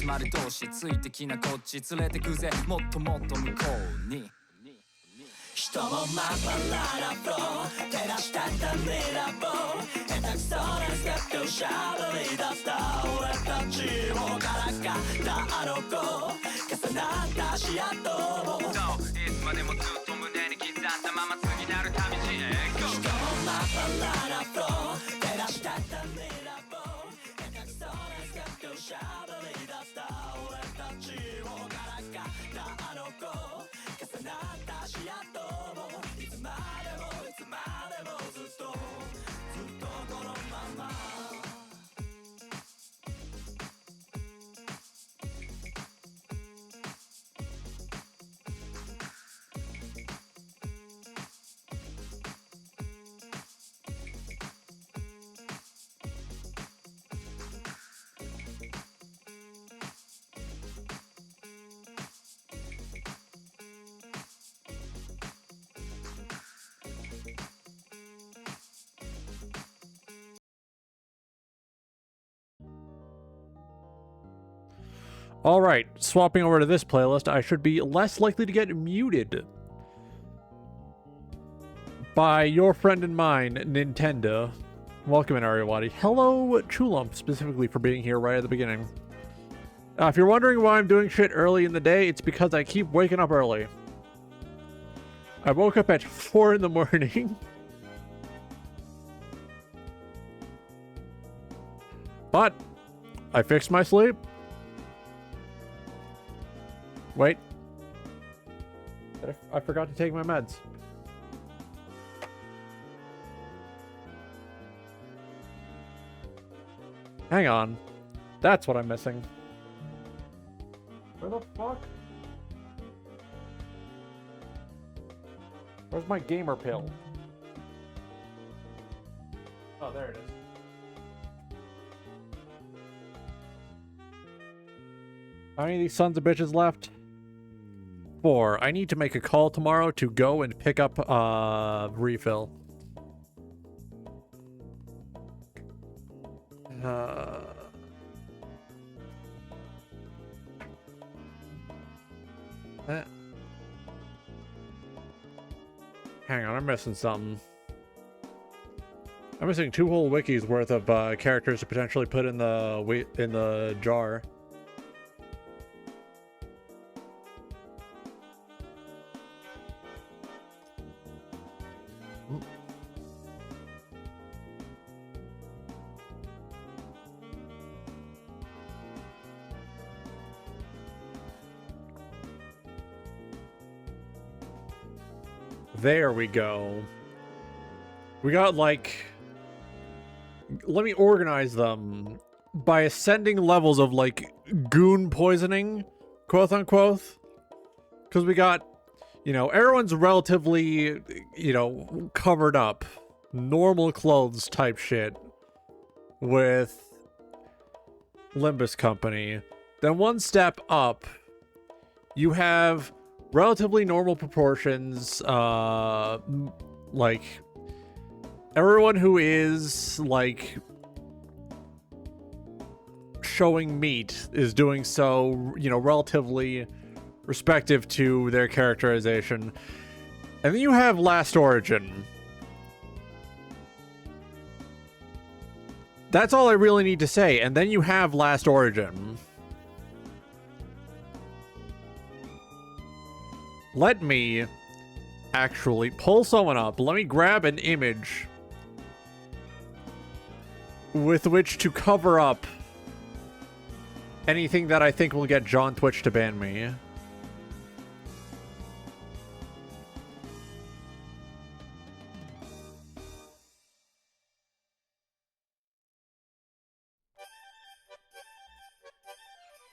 集まる同士ついてきなこっち連れてくぜもっともっと向こうに人もまばらなフロー照らしたためらぼう下手くそなステップをしゃべり出した俺たちをからかったあの子重なった足跡もいつまでもずっと胸に刻んだまま次なる旅路へ人もまばらなフロー照らしたためらぼう下手くそなステップをしゃべり出した俺たちをからかったあの子重なった足跡もいつまでもいつまでもずっとこのままAlright, swapping over to this playlist, I should be less likely to get muted by your friend and mine, Nintendo. Welcome in, Ariawati. Hello, Chulump, specifically for being here right at the beginning. If you're wondering why I'm doing shit early in the day, it's because I keep waking up early. I woke up at 4 in the morning. But I fixed my sleep. Wait. I forgot to take my meds. Hang on. That's what I'm missing. Where the fuck? Where's my gamer pill? Oh, there it is. How many of these sons of bitches left? 4. I need to make a call tomorrow to go and pick up refill. Hang on, I'm missing something. I'm missing 2 whole wikis worth of characters to potentially put in the jar. There we go. We got, like... Let me organize them by ascending levels of, like, goon poisoning, quote-unquote. Because we got, you know, everyone's relatively, you know, covered up. Normal clothes type shit. With Limbus Company. Then one step up, you have... relatively normal proportions, like, everyone who is, like, showing meat is doing so, you know, relatively respective to their characterization. And then you have Last Origin. That's all I really need to say. And then you have Last Origin. Let me actually pull someone up. Let me grab an image with which to cover up anything that I think will get John Twitch to ban me.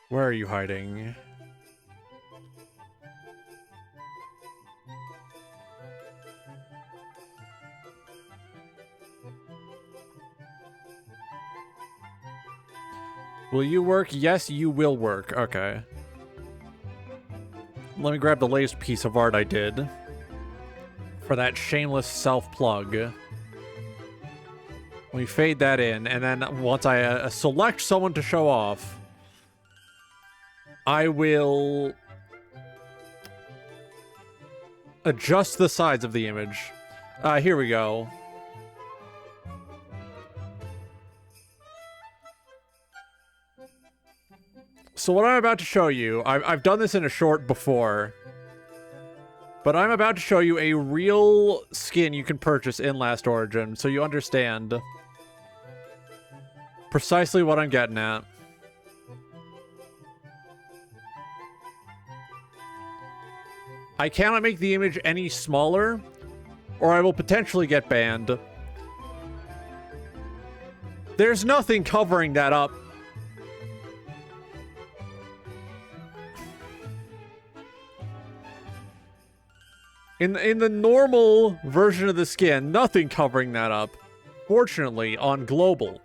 Where are you hiding? Will you work? Yes, you will work. Okay. Let me grab the latest piece of art I did for that shameless self-plug. Let me fade that in, and then once I select someone to show off, I will adjust the size of the image. Here we go. So what I'm about to show you, I've done this in a short before, but I'm about to show you a real skin you can purchase in Last Origin, so you understand precisely what I'm getting at. I cannot make the image any smaller, or I will potentially get banned. There's nothing covering that up. In the normal version of the skin, nothing covering that up. Fortunately, on global,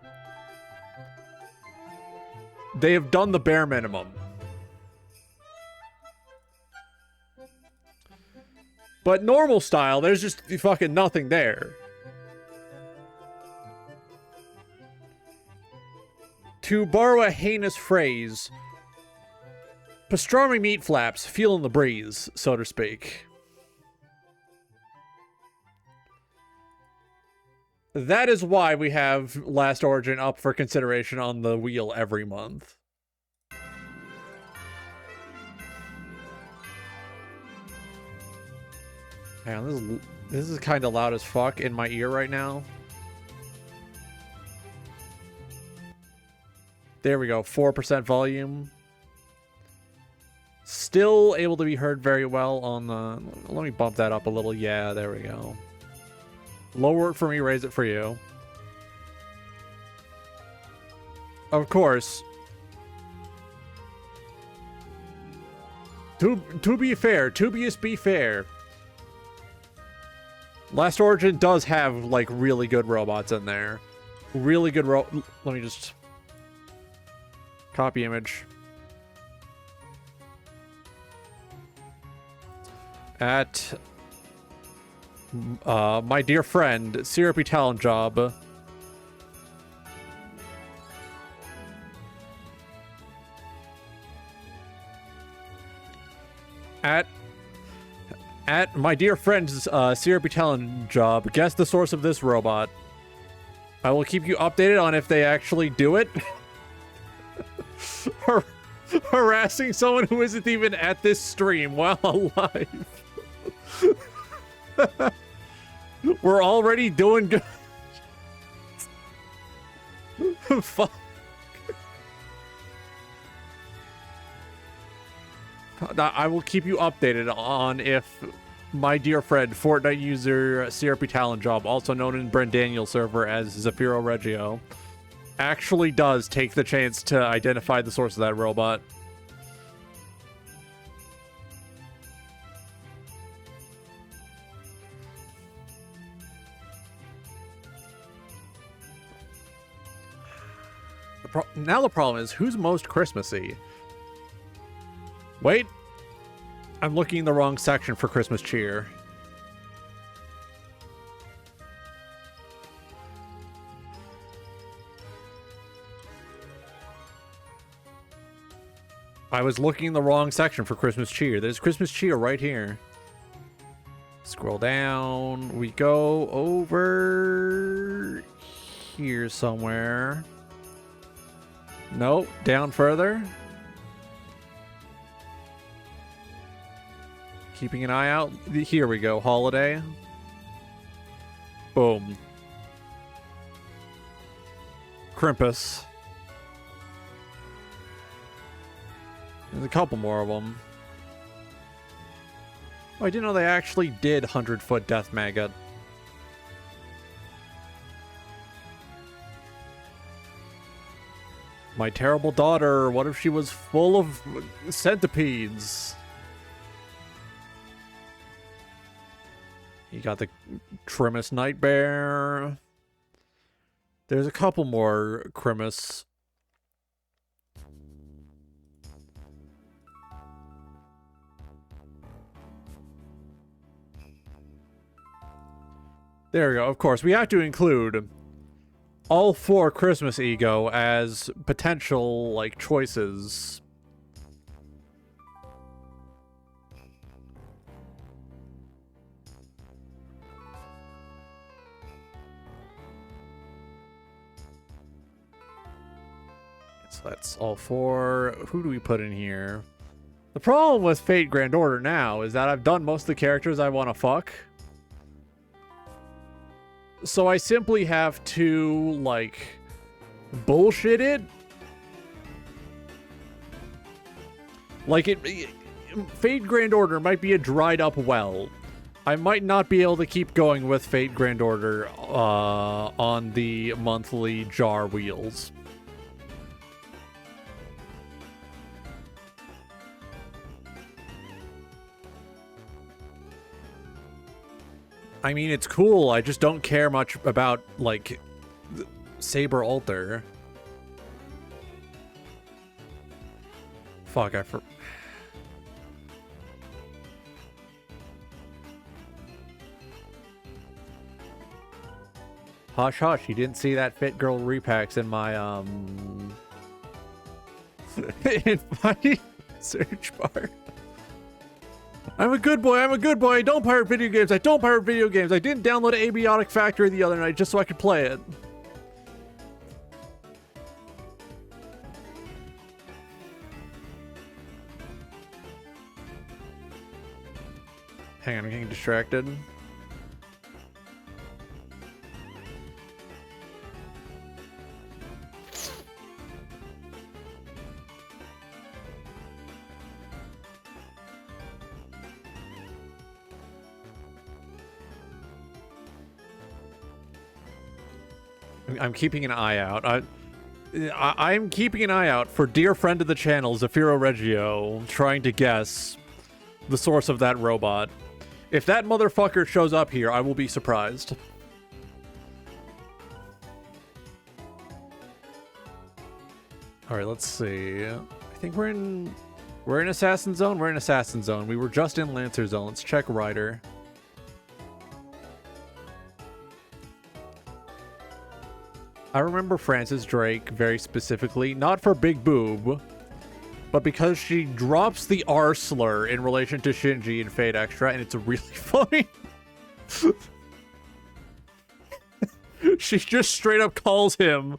they have done the bare minimum. But normal style, there's just fucking nothing there. To borrow a heinous phrase, pastrami meat flaps, feeling the breeze, so to speak. That is why we have Last Origin up for consideration on the wheel every month. Hang on, this is kind of loud as fuck in my ear right now. There we go, 4% volume. Still able to be heard very well on the... Let me bump that up a little. Yeah, there we go. Lower it for me, raise it for you. Of course. To be fair, be fair. Last Origin does have, like, really good robots in there. Really good let me just... Copy image. At... my dear friend, Syrupy Talent Job. At my dear friend's Syrupy Talent Job, guess the source of this robot. I will keep you updated on if they actually do it. Harassing someone who isn't even at this stream while alive. We're already doing good. Fuck. I will keep you updated on if my dear friend, Fortnite user Syrupy Talent Job, also known in Brent Daniel server as Zafiro Reggio, actually does take the chance to identify the source of that robot. Now the problem is, who's most Christmassy? Wait. I'm looking in the wrong section for Christmas cheer. I was looking in the wrong section for Christmas cheer. There's Christmas cheer right here. Scroll down. We go over here somewhere. Nope, down further. Keeping an eye out. Here we go, holiday. Boom. Krampus. There's a couple more of them. Oh, I didn't know they actually did 100-foot Death Maggot. My terrible daughter, what if she was full of centipedes? You got the Grimace Nightbear. There's a couple more Grimace. There we go. Of course, we have to include all 4 Christmas Ego as potential, like, choices. That's all four. Who do we put in here? The problem with Fate Grand Order now is that I've done most of the characters I want to fuck. So I simply have to, like, bullshit it. Like, Fate Grand Order might be a dried up well. I might not be able to keep going with Fate Grand Order on the monthly jar wheels. I mean, it's cool. I just don't care much about, like, Saber Altar. Fuck, Hush, hush. You didn't see that Fit Girl repacks in my, in my search bar. I'm a good boy. I'm a good boy. I don't pirate video games. I don't pirate video games. I didn't download Abiotic Factory the other night just so I could play it. Hang on, I'm getting distracted. I'm keeping an eye out. I'm keeping an eye out for dear friend of the channel, Zafiro Reggio, trying to guess the source of that robot. If that motherfucker shows up here, I will be surprised. All right, let's see. I think we're in Assassin Zone. We're in Assassin Zone. We were just in Lancer Zone. Let's check Ryder. I remember Frances Drake very specifically, not for Big Boob, but because she drops the R slur in relation to Shinji in Fate Extra, and it's really funny. She just straight up calls him.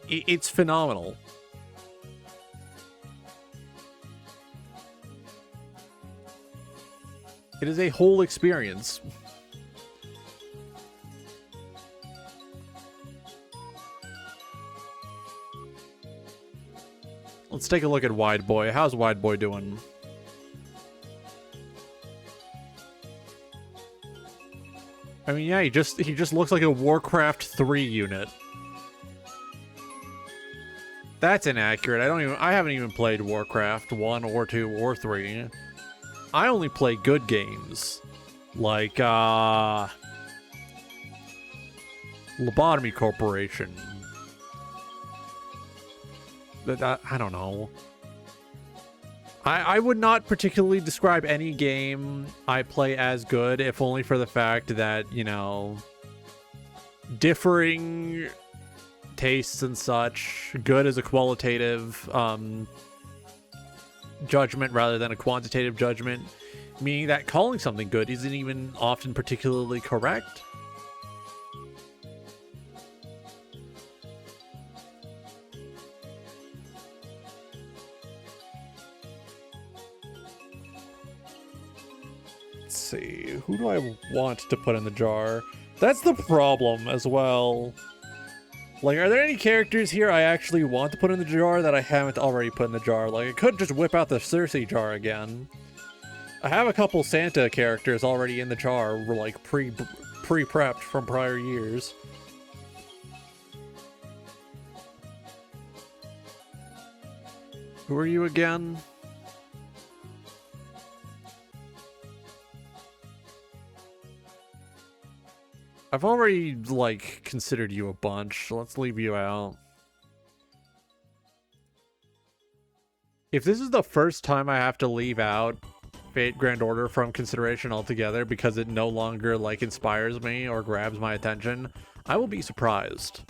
It's phenomenal. It is a whole experience. Let's take a look at Wide Boy. How's Wide Boy doing? I mean, yeah, he just looks like a Warcraft 3 unit. That's inaccurate. I haven't even played Warcraft 1 or 2 or 3. I only play good games. Like Lobotomy Corporation. I don't know. I would not particularly describe any game I play as good, if only for the fact that, you know, differing tastes and such, good is a qualitative judgment rather than a quantitative judgment, meaning that calling something good isn't even often particularly correct. See, who do I want to put in the jar? That's the problem as well. Like, are there any characters here I actually want to put in the jar that I haven't already put in the jar? Like, I could just whip out the Cersei jar again. I have a couple Santa characters already in the jar, like pre-prepped from prior years. Who are you again? I've already, like, considered you a bunch. Let's leave you out. If this is the first time I have to leave out Fate Grand Order from consideration altogether because it no longer, like, inspires me or grabs my attention, I will be surprised.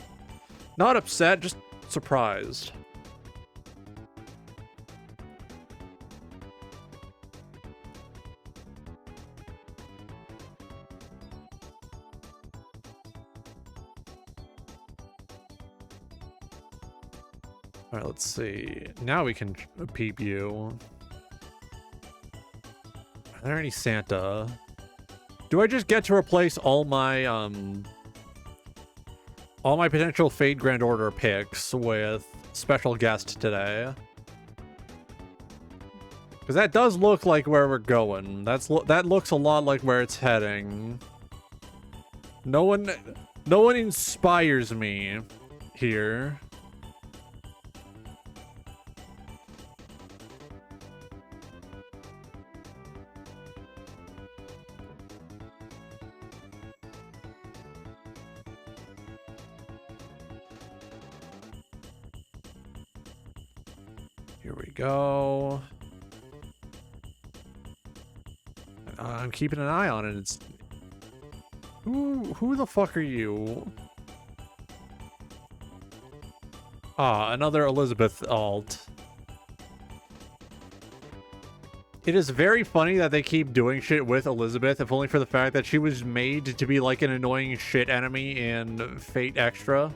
Not upset, just surprised. All right, let's see. Now we can peep you. Are there any Santa? Do I just get to replace all my potential Fate Grand Order picks with special guest today? Because that does look like where we're going. That looks a lot like where it's heading. No one inspires me here. Here we go. I'm keeping an eye on it. It's who the fuck are you? Ah, another Elizabeth alt. It is very funny that they keep doing shit with Elizabeth, if only for the fact that she was made to be like an annoying shit enemy in Fate Extra.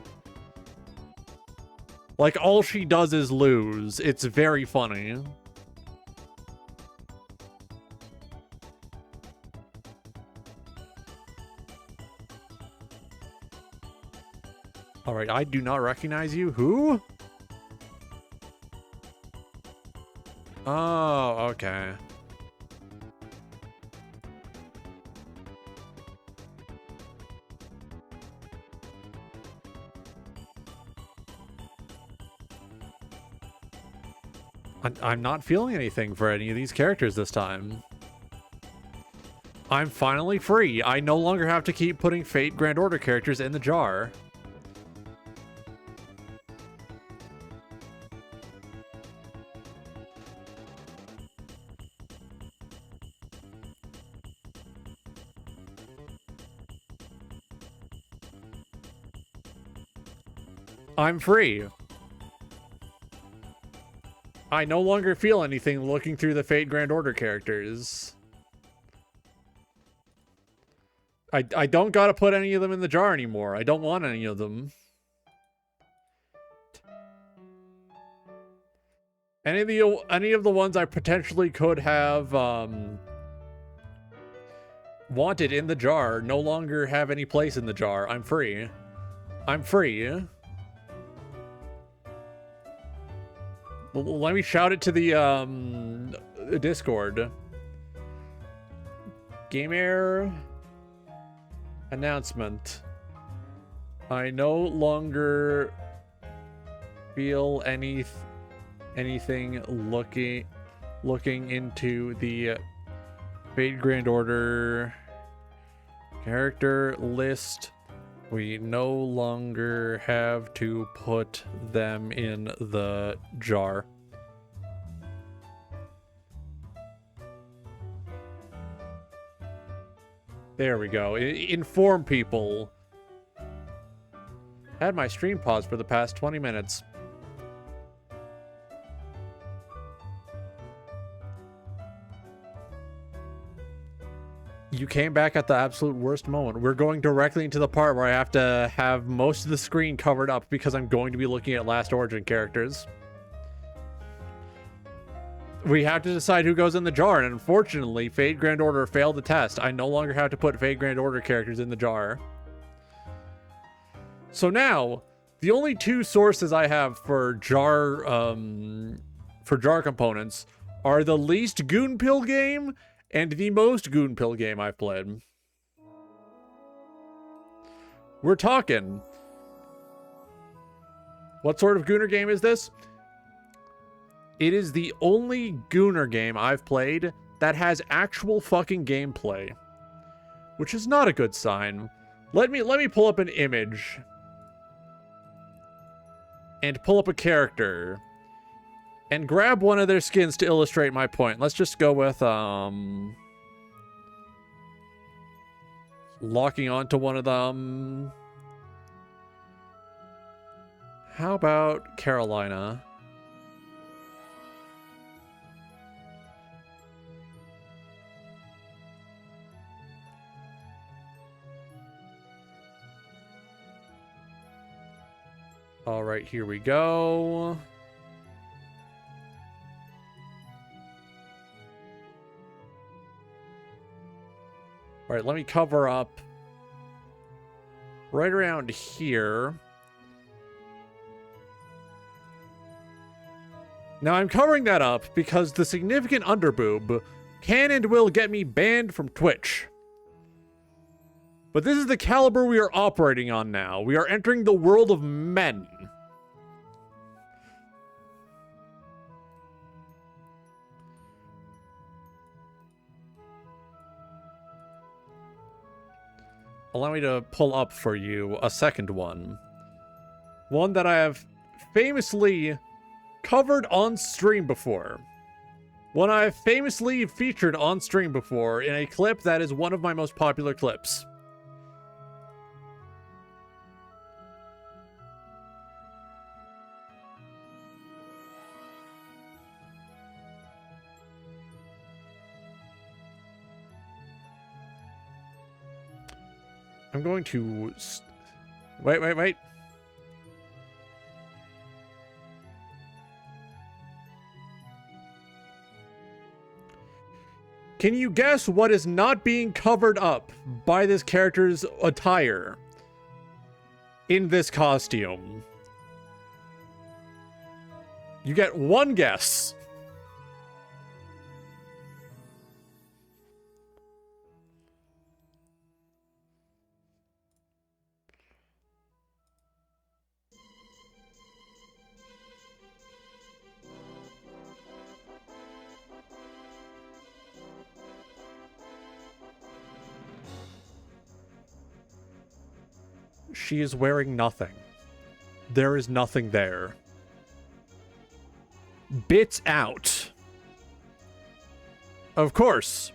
Like, all she does is lose. It's very funny. Alright, I do not recognize you. Who? Oh, okay. I'm not feeling anything for any of these characters this time. I'm finally free. I no longer have to keep putting Fate Grand Order characters in the jar. I'm free. I no longer feel anything looking through the Fate Grand Order characters. I don't gotta put any of them in the jar anymore. I don't want any of them. Any of the ones I potentially could have wanted in the jar no longer have any place in the jar. I'm free. I'm free. Let me shout it to the Discord. Game Air announcement. I no longer feel anything looking into the Fate Grand Order character list. We no longer have to put them in the jar. There we go. Inform people. Had my stream paused for the past 20 minutes. You came back at the absolute worst moment. We're going directly into the part where I have to have most of the screen covered up because I'm going to be looking at Last Origin characters. We have to decide who goes in the jar, and unfortunately, Fate Grand Order failed the test. I no longer have to put Fate Grand Order characters in the jar. So now, the only two sources I have for jar components are the least Goonpill game and the most Goonpill game I've played. We're talking. What sort of Gooner game is this? It is the only Gooner game I've played that has actual fucking gameplay, which is not a good sign. Let me pull up an image and pull up a character and grab one of their skins to illustrate my point. Let's just go with locking onto one of them. How about Carolina? All right, here we go. All right, let me cover up right around here. Now, I'm covering that up because the significant underboob can and will get me banned from Twitch. But this is the caliber we are operating on now. We are entering the world of men. Allow me to pull up for you a second one. One that I have famously covered on stream before. One I have famously featured on stream before in a clip that is one of my most popular clips. I'm going to... Wait. Can you guess what is not being covered up by this character's attire in this costume? You get one guess. She is wearing nothing. There is nothing there. Bits out. Of course,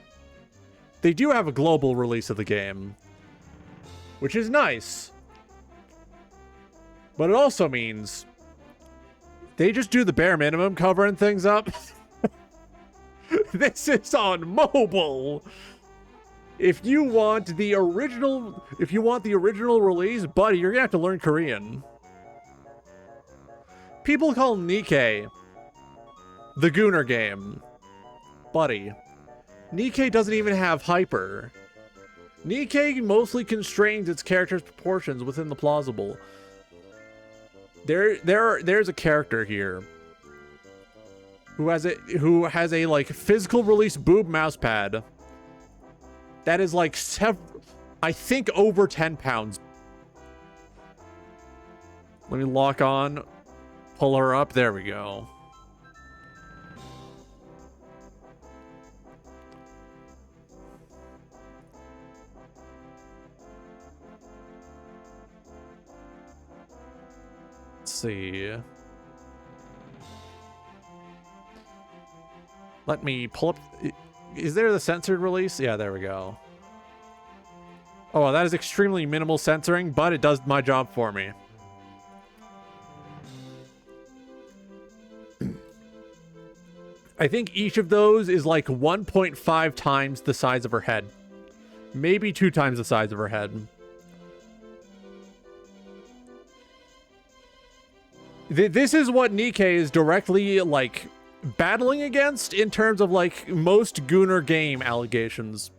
they do have a global release of the game, which is nice. But it also means they just do the bare minimum covering things up. This is on mobile. If you want the original release, buddy, you're gonna have to learn Korean. People call Nikke the Gooner game. Buddy, Nikke doesn't even have hyper. Nikke mostly constrains its character's proportions within the plausible. There's a character here who has a like physical release boob mouse pad that is like I think over 10 pounds. Let me lock on, pull her up. There we go. Let's see. Let me pull up. Is there the censored release? Yeah, there we go. Oh, well, that is extremely minimal censoring, but it does my job for me. I think each of those is like 1.5 times the size of her head. Maybe 2 times the size of her head. This is what Nikke is directly, like, battling against in terms of, like, most Gooner game allegations.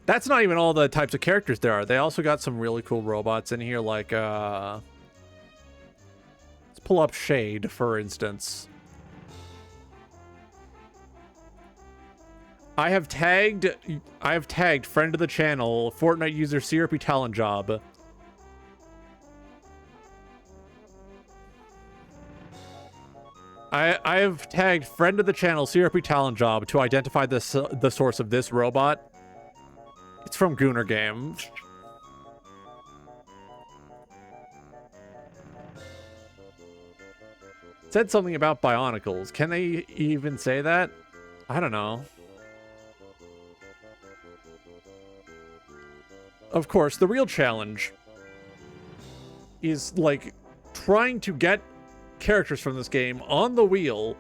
That's not even all the types of characters there are. They also got some really cool robots in here, like, let's pull up Shade, for instance. I have tagged friend of the channel, Fortnite user Syrupy Talent Job. I have tagged friend of the channel, Syrupy Talent Job, to identify the source of this robot. It's from Gooner Game. Said something about Bionicles. Can they even say that? I don't know. Of course, the real challenge is, like, trying to get characters from this game on the wheel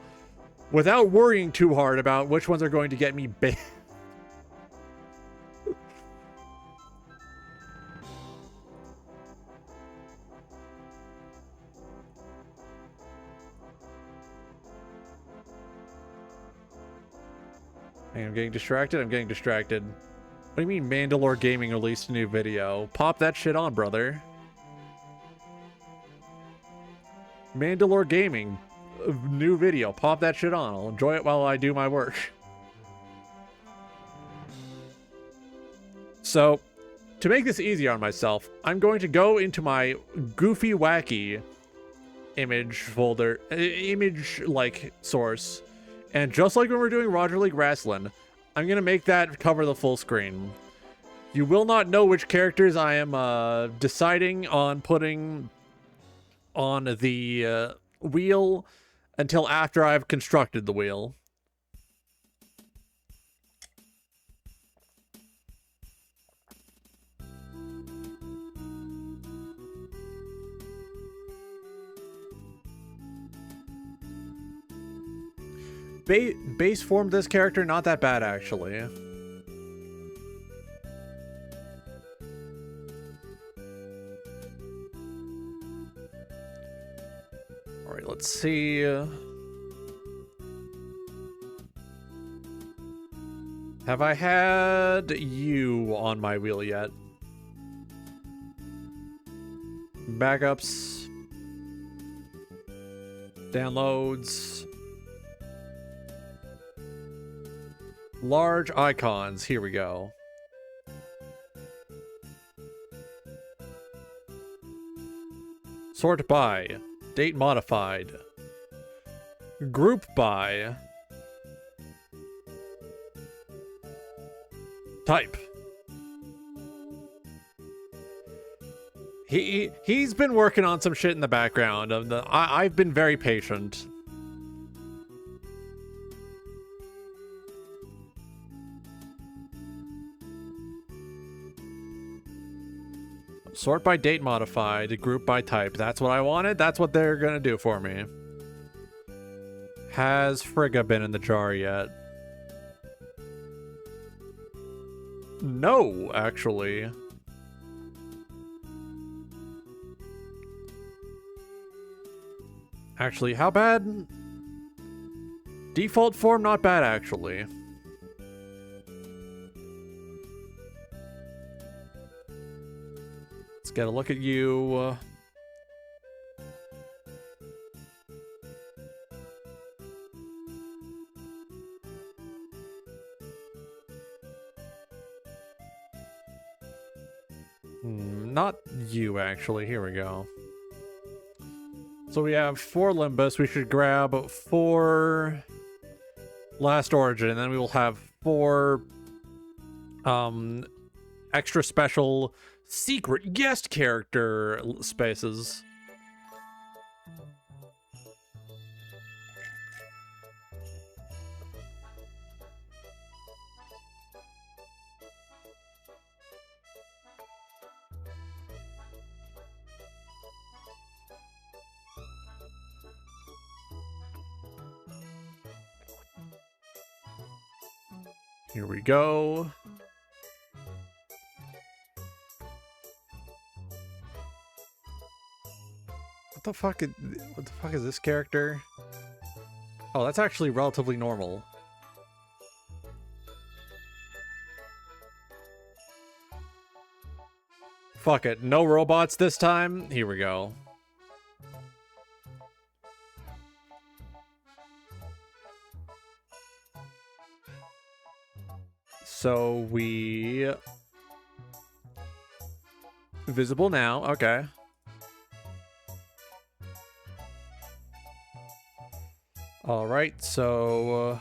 without worrying too hard about which ones are going to get me banned. Hey, I'm getting distracted. I'm getting distracted. What do you mean Mandalore Gaming released a new video? Pop that shit on, brother. Mandalore Gaming, new video. Pop that shit on. I'll enjoy it while I do my work. So, to make this easier on myself, I'm going to go into my goofy wacky image folder, image like source, and just like when we're doing Roger League Wrestling, I'm going to make that cover the full screen. You will not know which characters I am deciding on putting on the wheel until after I've constructed the wheel. Base form this character, not that bad actually. Alright, let's see. Have I had you on my wheel yet? Backups. Downloads. Large icons. Here we go. Sort by. Date modified. Group by. Type. He's been working on some shit in the background. I've been very patient. Sort by date modified, group by type. That's what I wanted. That's what they're gonna do for me. Has Frigga been in the jar yet? No, actually. Actually, how bad? Default form, not bad, actually. Let's get a look at you. Not you, actually. Here we go. So we have 4 Limbus. We should grab 4 Last Origin, and then we will have 4 extra special secret guest character spaces. Here we go. What the fuck is this character? Oh, that's actually relatively normal. Fuck it. No robots this time. Here we go. So we... Visible now. Okay. All right, so...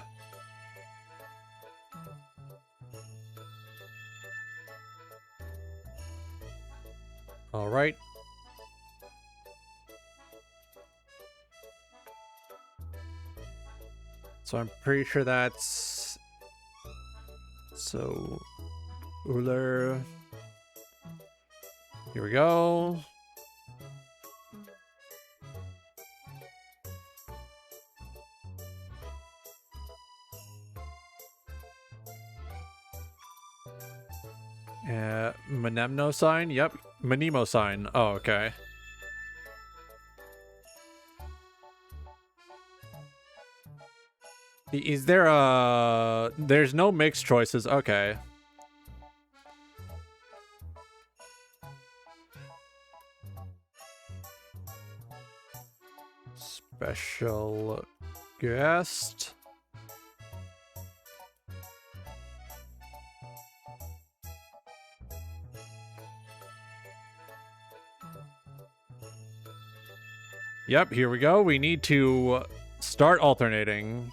all right. So I'm pretty sure that's... so... Uller... Here we go. Menemno sign? Yep. Menemo sign. Oh, okay. Is there a... There's no mixed choices. Okay. Special guest. Yep, here we go. We need to start alternating.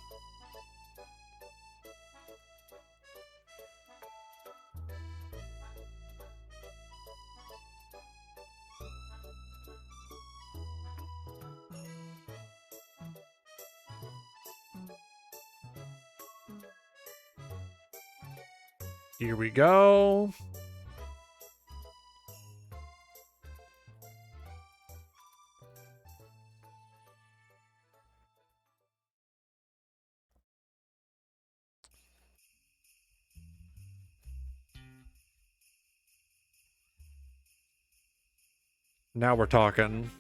Here we go. Now we're talking.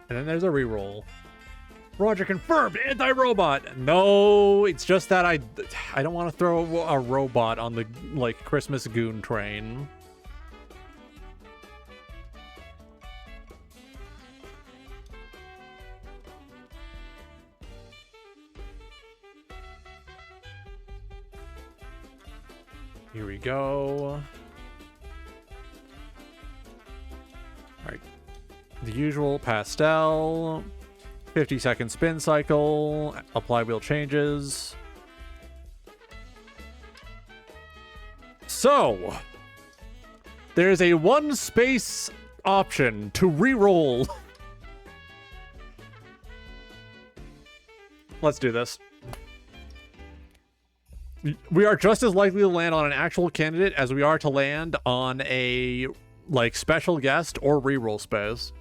And then there's a reroll. Roger confirmed, anti-robot. No, it's just that I don't want to throw a robot on the like Christmas goon train. Here we go. All right. The usual pastel. 50-second spin cycle, apply wheel changes. So, there's a one space option to re-roll. Let's do this. We are just as likely to land on an actual candidate as we are to land on a, like, special guest or re-roll space.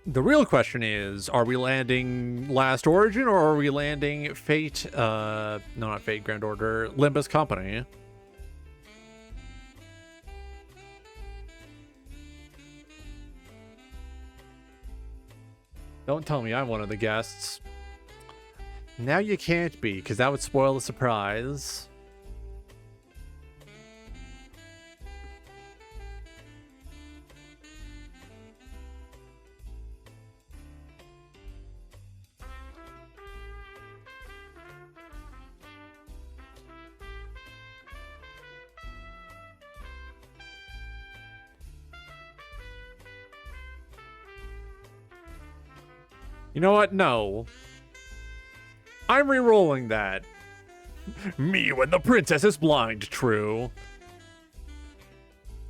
The real question is, are we landing Last Origin or are we landing Fate, no, not Fate, Grand Order, Limbus Company? Don't tell me I'm one of the guests. Now you can't be, because that would spoil the surprise. You know what? No. I'm re-rolling that. Me when the princess is blind, true.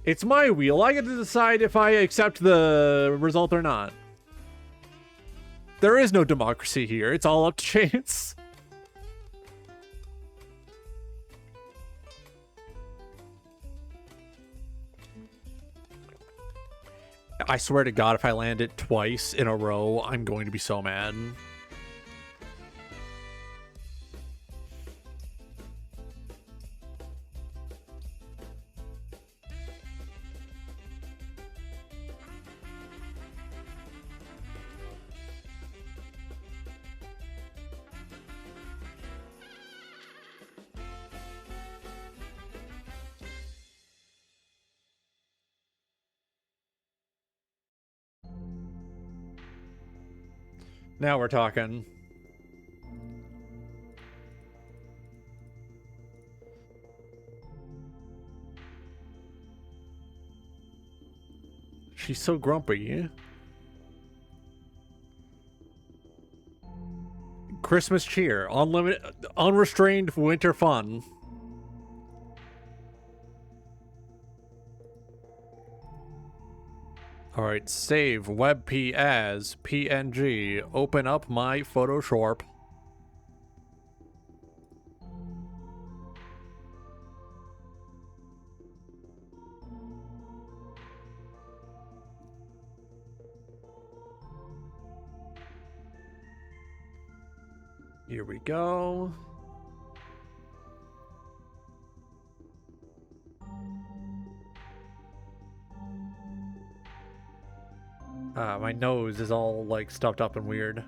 It's my wheel. I get to decide if I accept the result or not. There is no democracy here. It's all up to chance. I swear to God, if I land it twice in a row, I'm going to be so mad. Now we're talking. She's so grumpy. Christmas cheer. Unlimited, unrestrained winter fun. Alright, save WebP as PNG. Open up my Photoshop. Here we go. My nose is all like stuffed up and weird.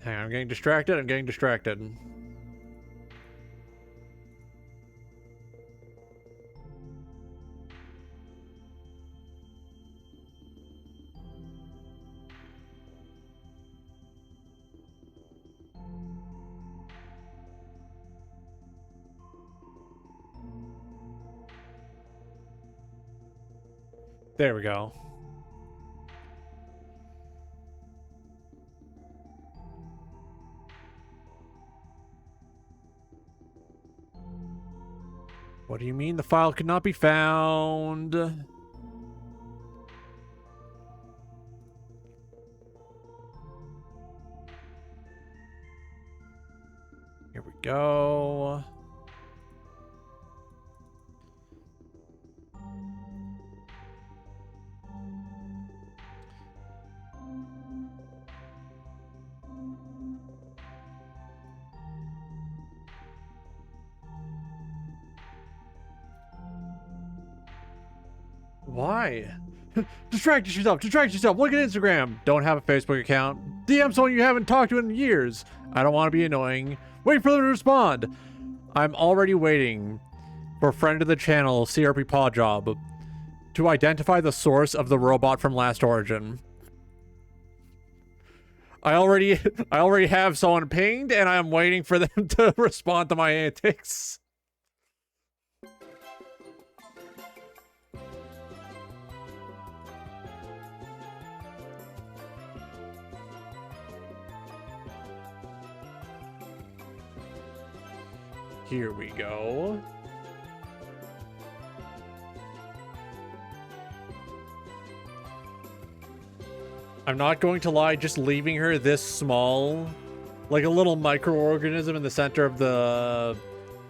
Hang on, I'm getting distracted. I'm getting distracted. There we go. What do you mean the file could not be found? Here we go. Why? Distract yourself. Distract yourself. Look at Instagram. Don't have a Facebook account. DM someone you haven't talked to in years. I don't want to be annoying. Wait for them to respond. I'm already waiting for friend of the channel, CRP Paw Job, to identify the source of the robot from Last Origin. I already have someone pinged, and I'm waiting for them to respond to my antics. Here we go. I'm not going to lie, just leaving her this small, like a little microorganism in the center of the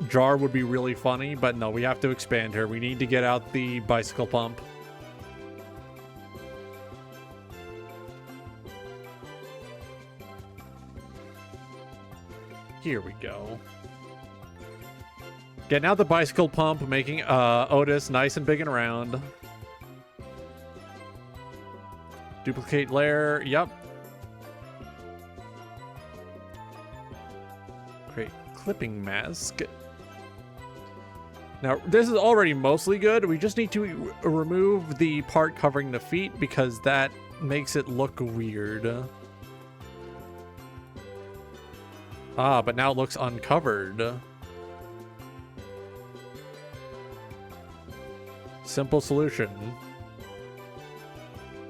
jar would be really funny, but no, we have to expand her. We need to get out the bicycle pump. Here we go. Getting out the bicycle pump, making Otis nice and big and round. Duplicate layer, yep. Create clipping mask. Now, this is already mostly good. We just need to remove the part covering the feet because that makes it look weird. Ah, but now it looks uncovered. Simple solution.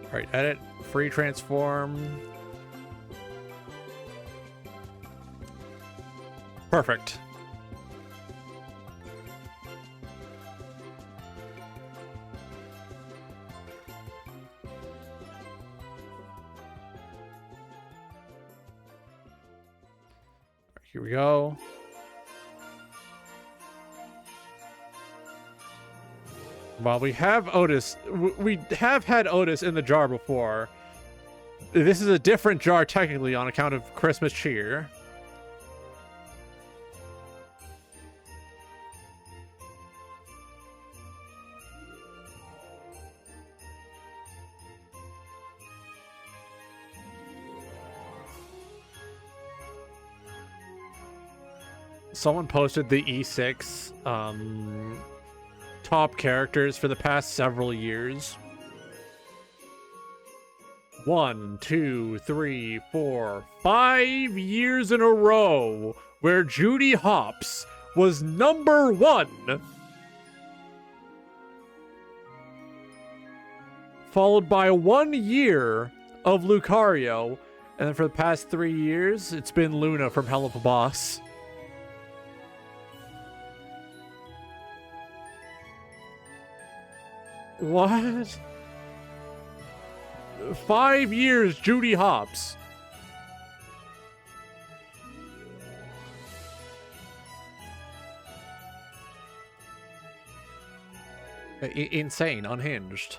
All right, edit, free transform. Perfect. Here we go. While we have Otis, we have had Otis in the jar before. This is a different jar technically on account of Christmas cheer. Someone posted the E6 top characters for the past several years. 1, 2, 3, 4, 5 years in a row where Judy Hopps was #1. Followed by 1 year of Lucario. And then for the past 3 years, it's been Luna from Hell of a Boss. What? 5 years, Judy Hopps. Insane, unhinged.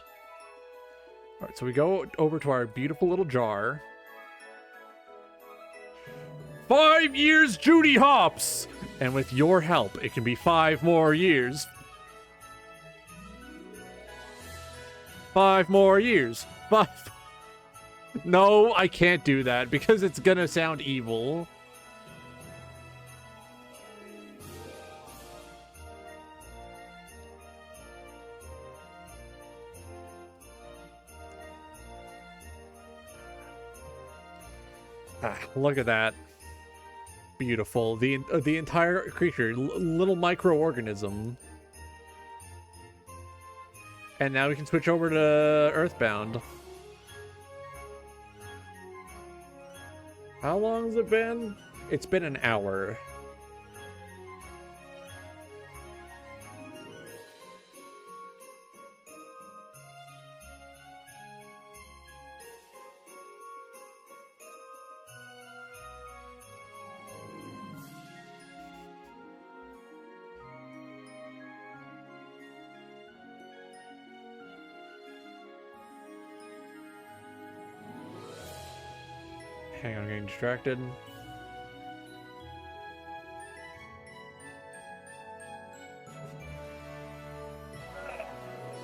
All right, so we go over to our beautiful little jar. 5 years, Judy Hopps! And with your help, it can be 5 more years. 5 more years. 5. No, I can't do that because it's gonna sound evil. Look at that. Beautiful. The entire creature, little microorganism. And now we can switch over to Earthbound. How long has it been? It's been an hour. Hang on, I'm getting distracted.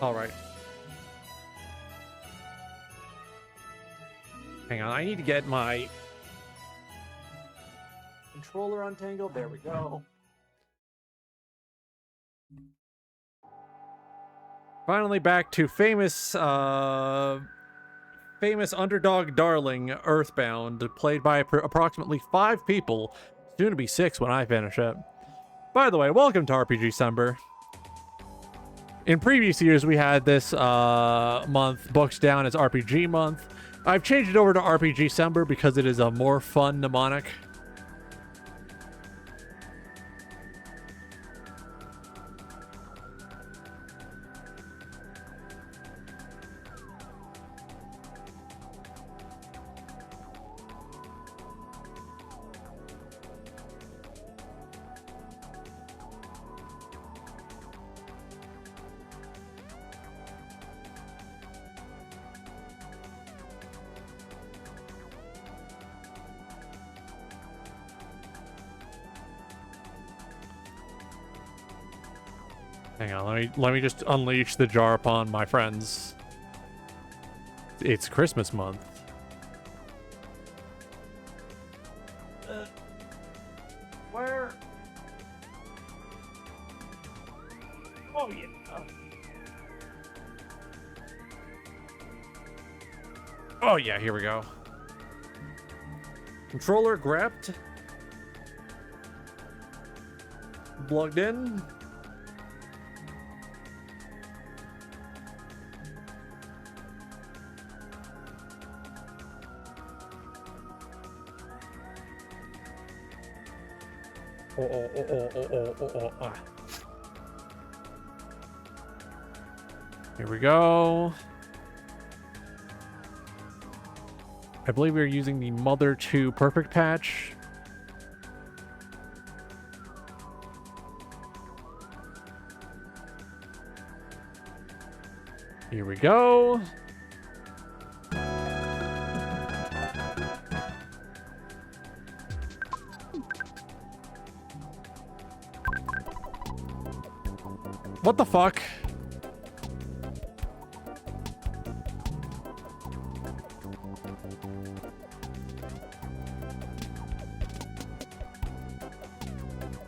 All right. Hang on, I need to get my controller untangled. There we go. Finally back to famous underdog darling Earthbound, played by approximately 5 people, soon to be 6 when I finish it. By the way, welcome to RPG December. In previous years, we had this month booked down as RPG month. I've changed it over to RPG December because it is a more fun mnemonic. Hang on, let me just unleash the jar upon my friends. It's Christmas month. Where? Oh yeah. Oh yeah, here we go. Controller grabbed. Plugged in. Ah. Here we go. I believe we're using the Mother 2 Perfect patch. Here we go. What the fuck?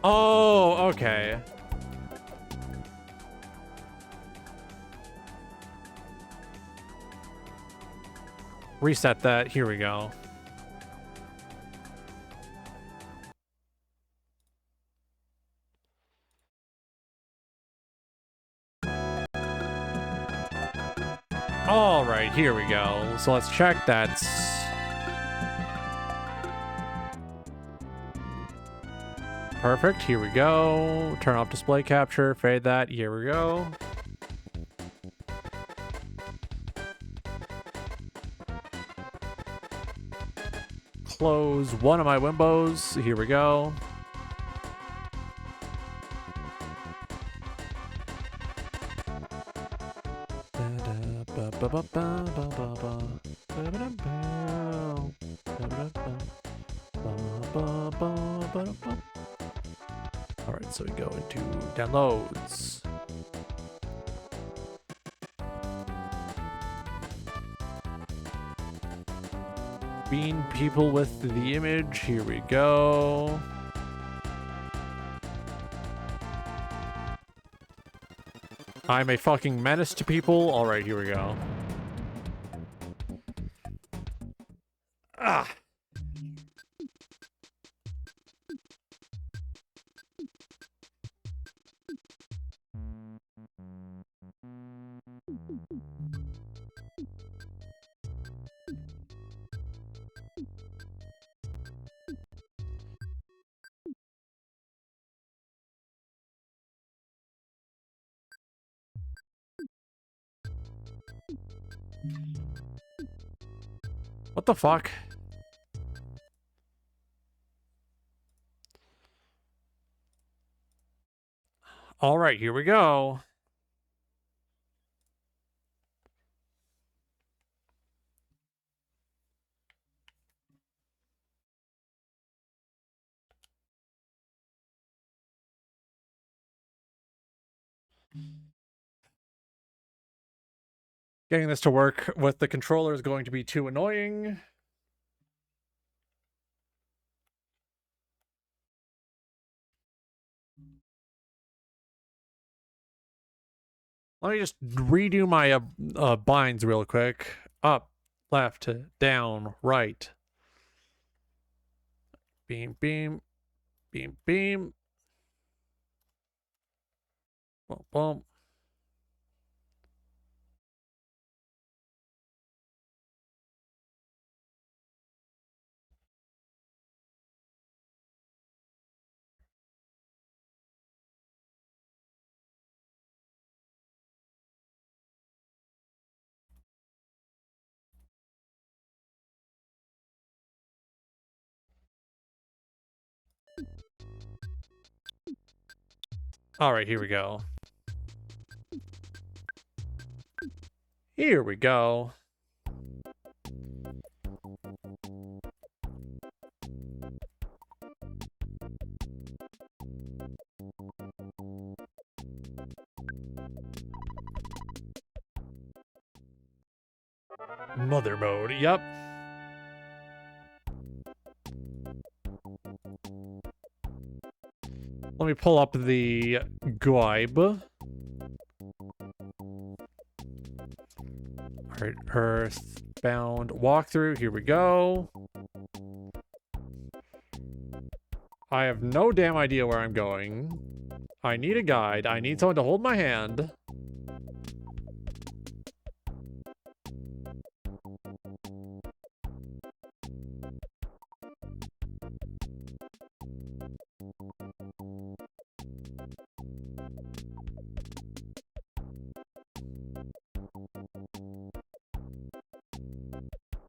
Oh, okay. Reset that. Here we go. All right, here we go. So let's check that's perfect. Here we go. Turn off display capture, fade that. Here we go. close one of my windows. Here we go. All right, so we go into downloads. Bean people with the image. Here we go. I'm a fucking menace to people. All right, here we go. Ah. What the fuck? All right, here we go. Getting this to work with the controller is going to be too annoying. Let me just redo my binds real quick. Up, left, down, right. Beam, beam, beam, beam. Bump, bump. All right, here we go. Here we go. Mother mode, yep. Let me pull up the guide. Alright, earthbound walkthrough, here we go. I have no damn idea where I'm going. I need a guide. I need someone to hold my hand.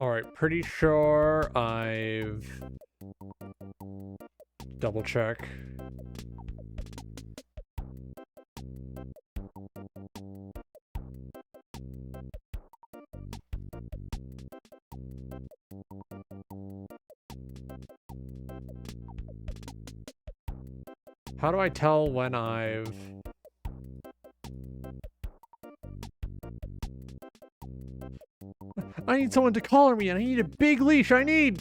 Alright, pretty sure I've... Double check. How do I tell when I've... I need someone to collar me, and I need a big leash. I'm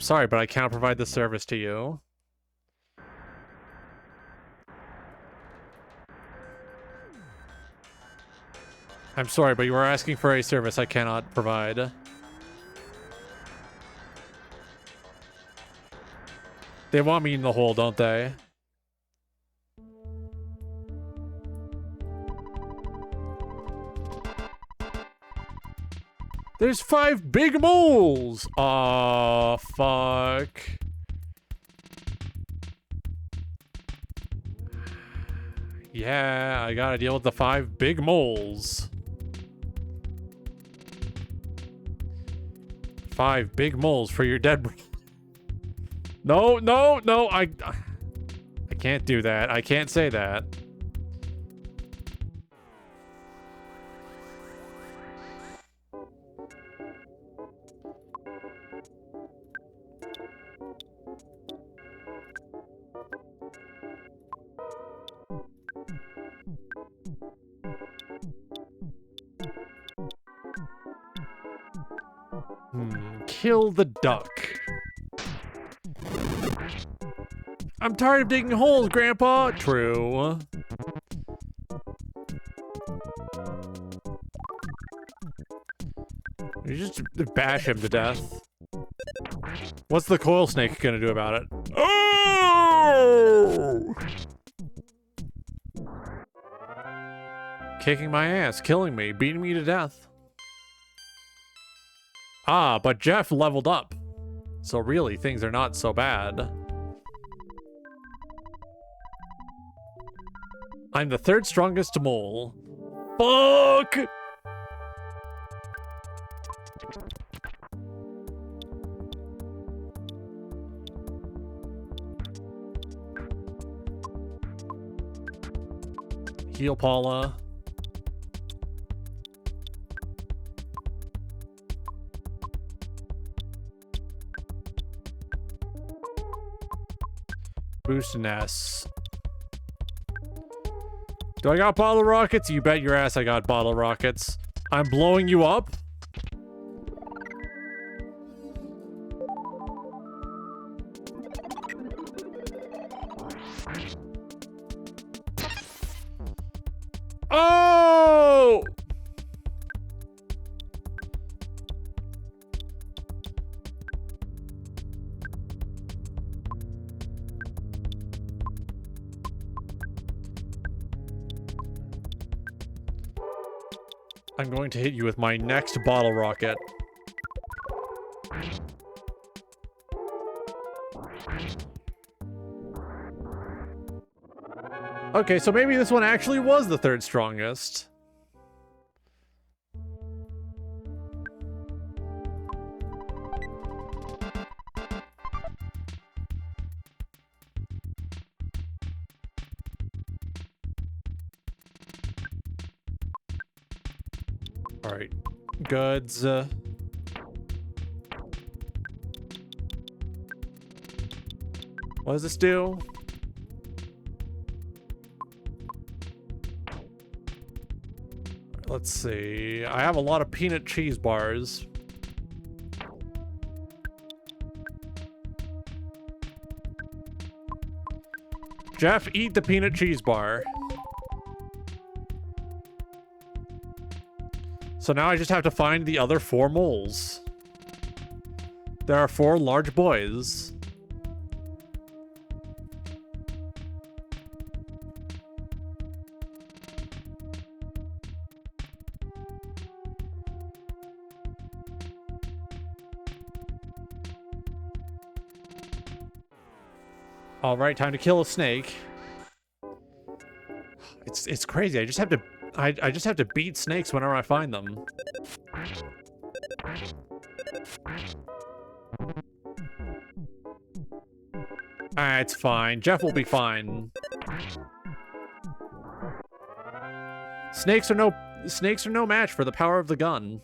sorry, but I can't provide this service to you. I'm sorry, but you are asking for a service I cannot provide. They want me in the hole, don't they? There's 5 big moles! Aw, fuck. Yeah, I gotta deal with the 5 big moles. 5 big moles for your dead brother. No, I can't do that. I can't say that. Kill the duck. I'm tired of digging holes, Grandpa. True. You just bash him to death. What's the coil snake gonna do about it? Oh! Kicking my ass, killing me, beating me to death. Ah, but Jeff leveled up. So really, things are not so bad. I'm the 3rd strongest mole. Fuck! Heal Paula. Boost an S. Do I got bottle rockets? You bet your ass I got bottle rockets. I'm blowing you up? Oh! I'm going to hit you with my next bottle rocket. Okay, so maybe this one actually was the 3rd strongest. Alright. Goods. What does this do? Let's see. I have a lot of peanut cheese bars. Jeff, eat the peanut cheese bar. So now I just have to find the other 4 moles. There are 4 large boys. All right, time to kill a snake. It's crazy. I just have to beat snakes whenever I find them. Ah, it's fine. Jeff will be fine. Snakes are no match for the power of the gun.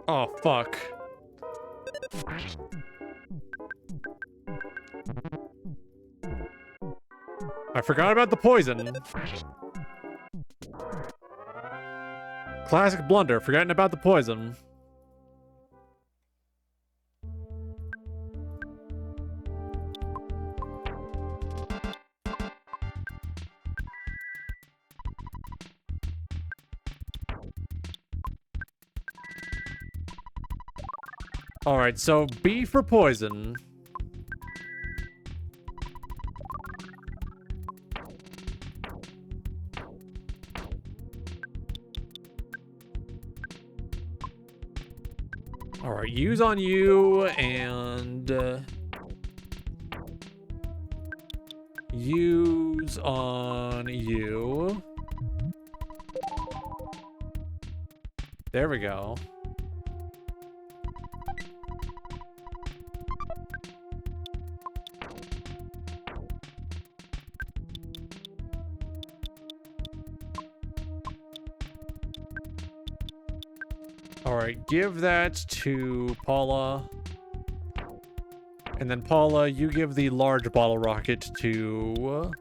Oh, fuck. I forgot about the poison. Classic blunder, forgetting about the poison. Alright, so B for poison. Alright, use on you, and... use on you. There we go. Alright, give that to Paula. And then Paula, you give the large bottle rocket to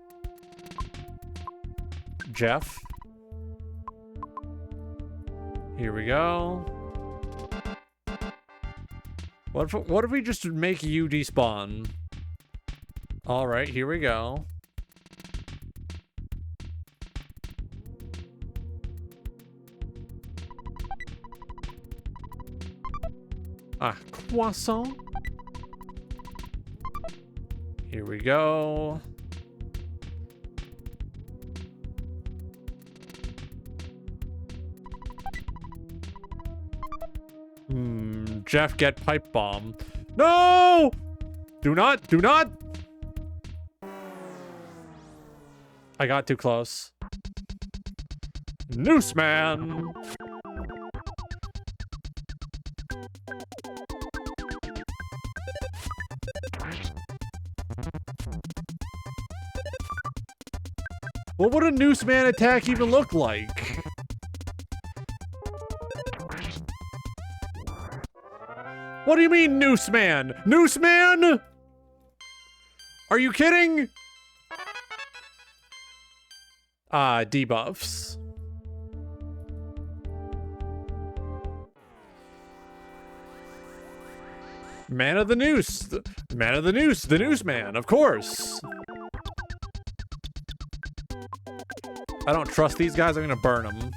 Jeff. Here we go. What if we just make you despawn? Alright, here we go. Ah, croissant. Here we go. Jeff, get pipe bomb. No! Do not! I got too close. Noose man! What would a noose man attack even look like? What do you mean, noose man? Noose man? Are you kidding? Ah, debuffs. Man of the noose. Man of the noose. The noose man, of course. I don't trust these guys. I'm gonna burn them.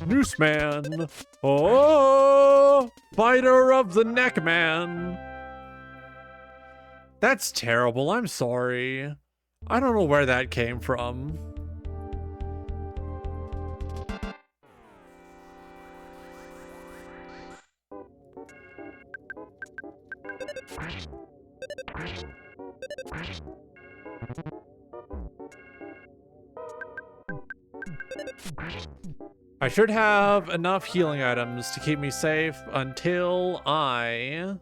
Noose man. Oh, fighter of the neck man. That's terrible. I'm sorry. I don't know where that came from. I should have enough healing items to keep me safe until I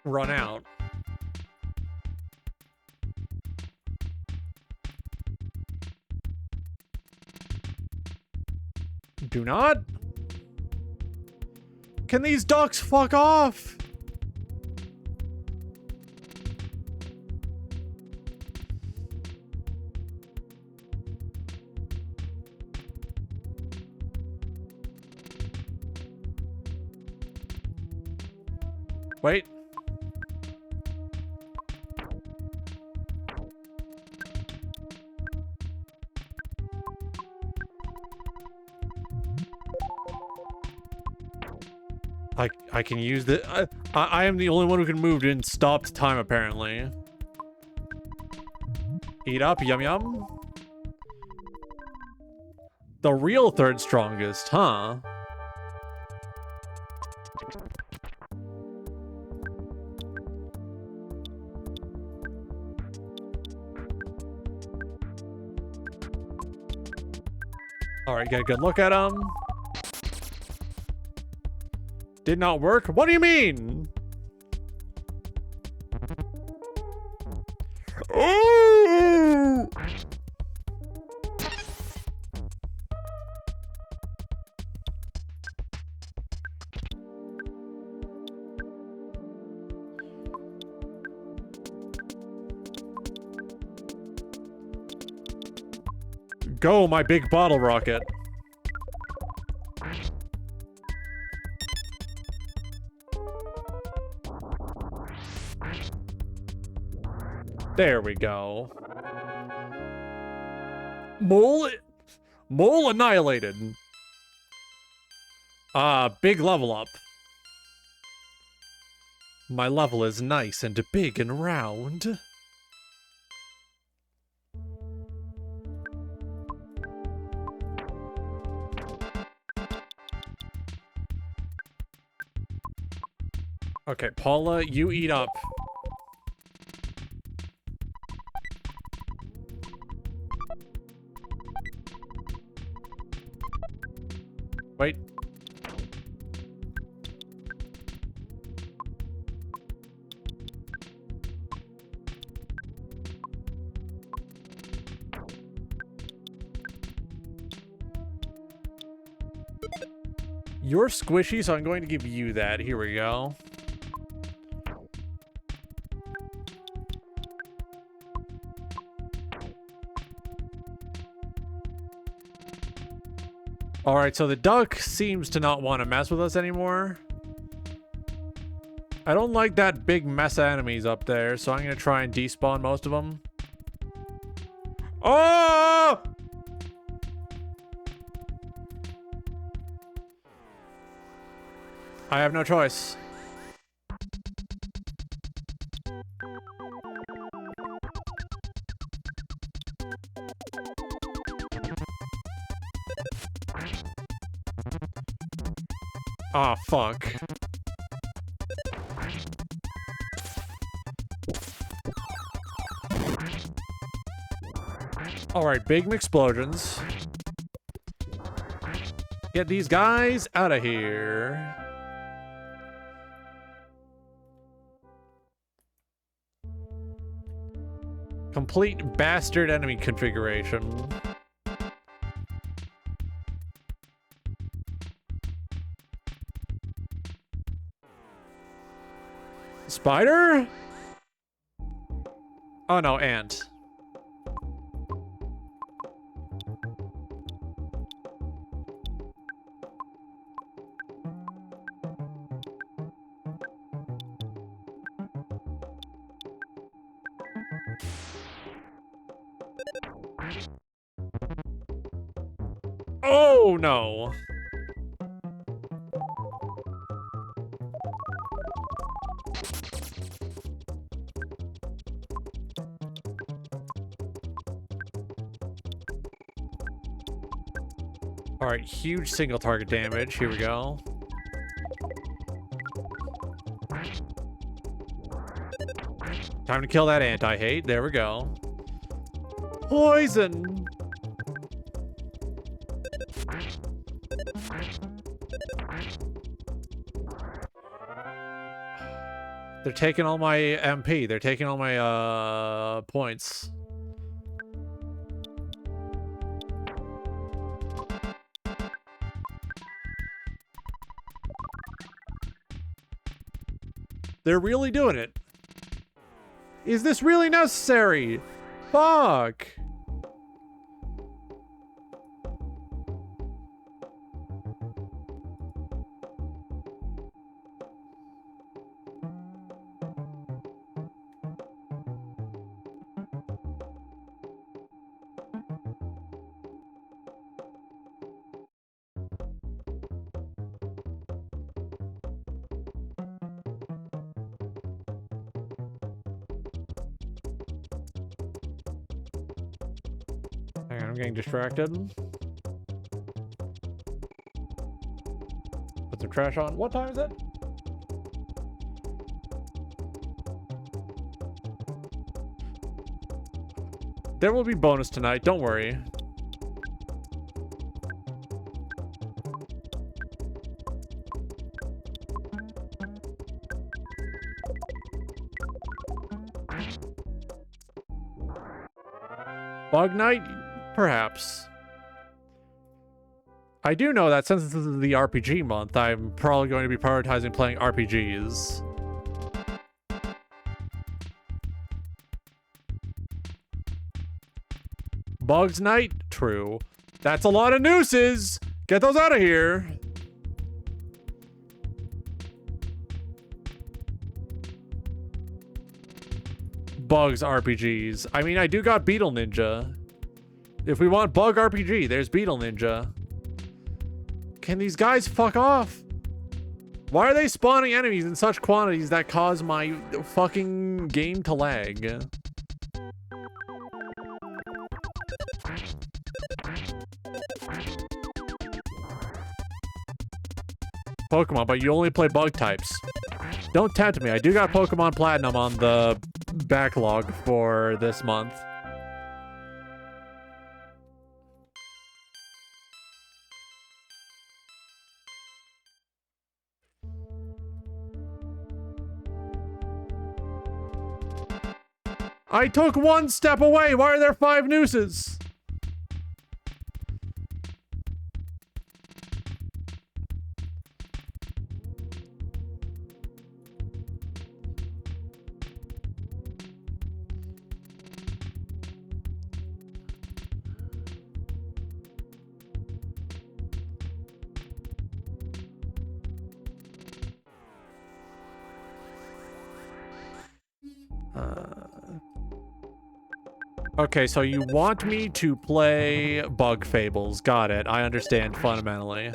run out. Do not? Can these ducks fuck off? Wait. I can use the I am the only one who can move in stopped time apparently. Eat up, yum yum. The real third strongest, huh? Alright, get a good look at him. Did not work? What do you mean? Ooh! Go, my big bottle rocket. There we go. Mole annihilated. Big level up. My level is nice and big and round. Okay, Paula, you eat up. Wait. You're squishy, so I'm going to give you that. Here we go. Alright, so the duck seems to not want to mess with us anymore. I don't like that big mess of enemies up there, so I'm going to try and despawn most of them. Oh! I have no choice. Ah, fuck. Alright, big explosions. Get these guys out of here. Complete bastard enemy configuration. Spider? Oh no, ant. Oh no. Alright, huge single target damage. Here we go. Time to kill that ant I hate. There we go. Poison! They're taking all my MP. They're taking all my, points. They're really doing it. Is this really necessary? Fuck. Hang on, I'm getting distracted. Put some trash on. What time is it? There will be bonus tonight, don't worry. Bug Night? Perhaps. I do know that since this is the RPG month, I'm probably going to be prioritizing playing RPGs. Bugs Night? True. That's a lot of nooses! Get those out of here! bugs RPGs. I mean, I do got Beetle Ninja. If we want bug RPG, there's Beetle Ninja. Can these guys fuck off? Why are they spawning enemies in such quantities that cause my fucking game to lag? Pokemon, but you only play bug types. Don't tempt me. I do got Pokemon Platinum on the backlog for this month. I took one step away. Why are there 5 nooses? Okay, so you want me to play Bug Fables. Got it. I understand fundamentally.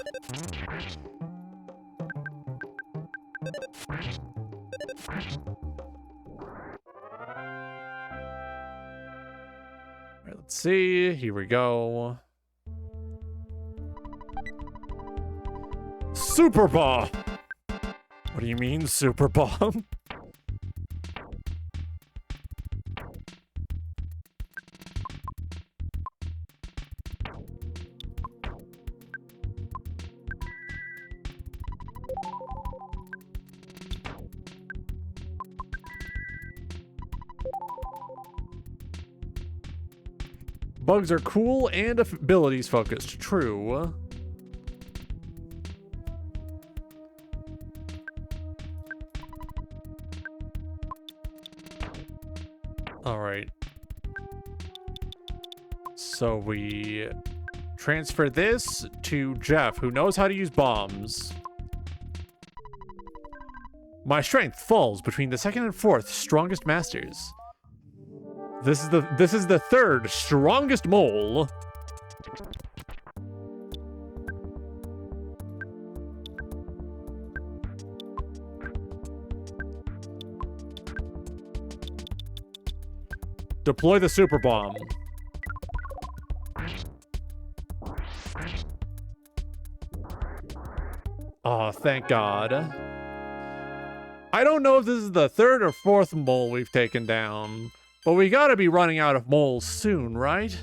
Alright, let's see. Here we go. Super Bomb! What do you mean, Super Bomb? Bugs are cool and abilities focused. True. All right. So we transfer this to Jeff, who knows how to use bombs. My strength falls between the 2nd and 4th strongest masters. This is the 3rd strongest mole. Deploy the super bomb. Oh, thank God. I don't know if this is the 3rd or 4th mole we've taken down. But we gotta be running out of moles soon, right?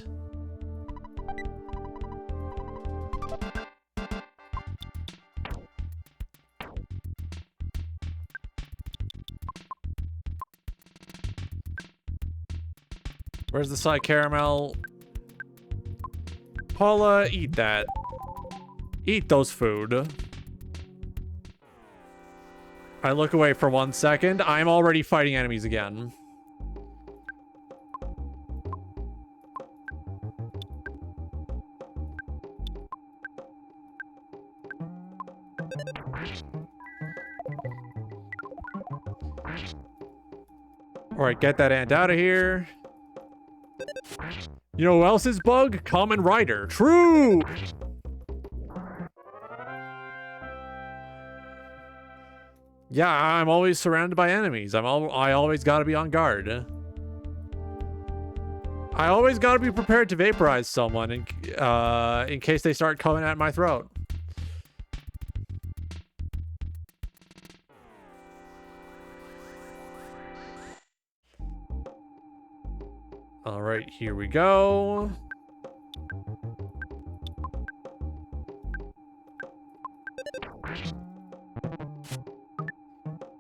Where's the side caramel? Paula, eat that. Eat those food. I look away for 1 second. I'm already fighting enemies again. Alright, get that ant out of here. You know who else is bug? Common Rider. True! Yeah, I'm always surrounded by enemies. I always gotta be on guard. I always gotta be prepared to vaporize someone in case they start coming at my throat. All right, here we go.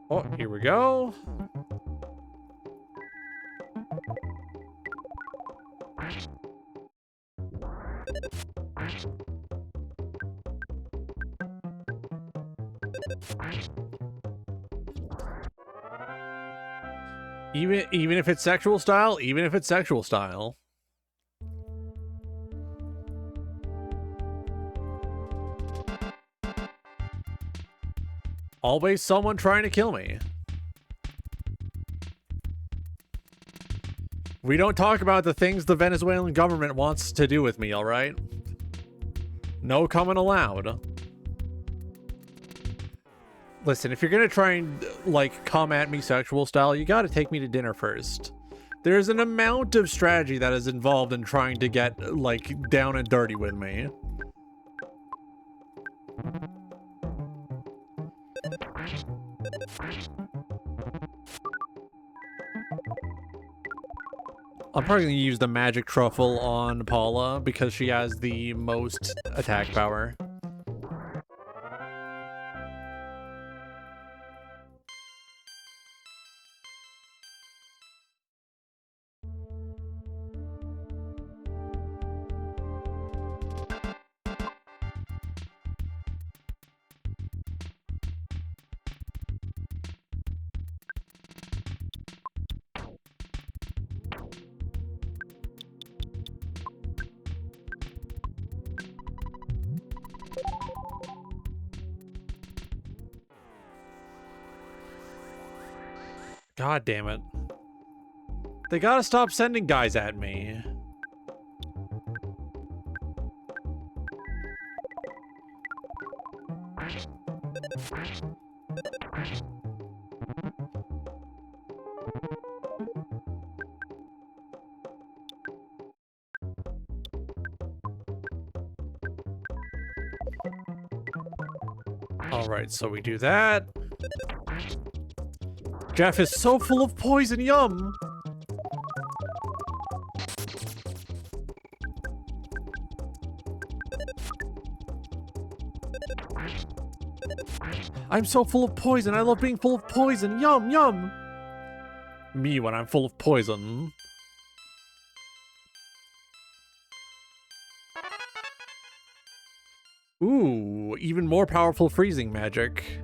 Oh, here we go. Even if it's sexual style, even if it's sexual style. Always someone trying to kill me. We don't talk about the things the Venezuelan government wants to do with me, alright? No comment allowed. Listen, if you're gonna try and, like, come at me sexual style, you gotta take me to dinner first. There's an amount of strategy that is involved in trying to get, like, down and dirty with me. I'm probably gonna use the magic truffle on Paula because she has the most attack power. God damn it. They gotta stop sending guys at me. Alright, so we do that. Jeff is so full of poison, yum! I'm so full of poison, I love being full of poison, yum, yum! Me when I'm full of poison. Ooh, even more powerful freezing magic.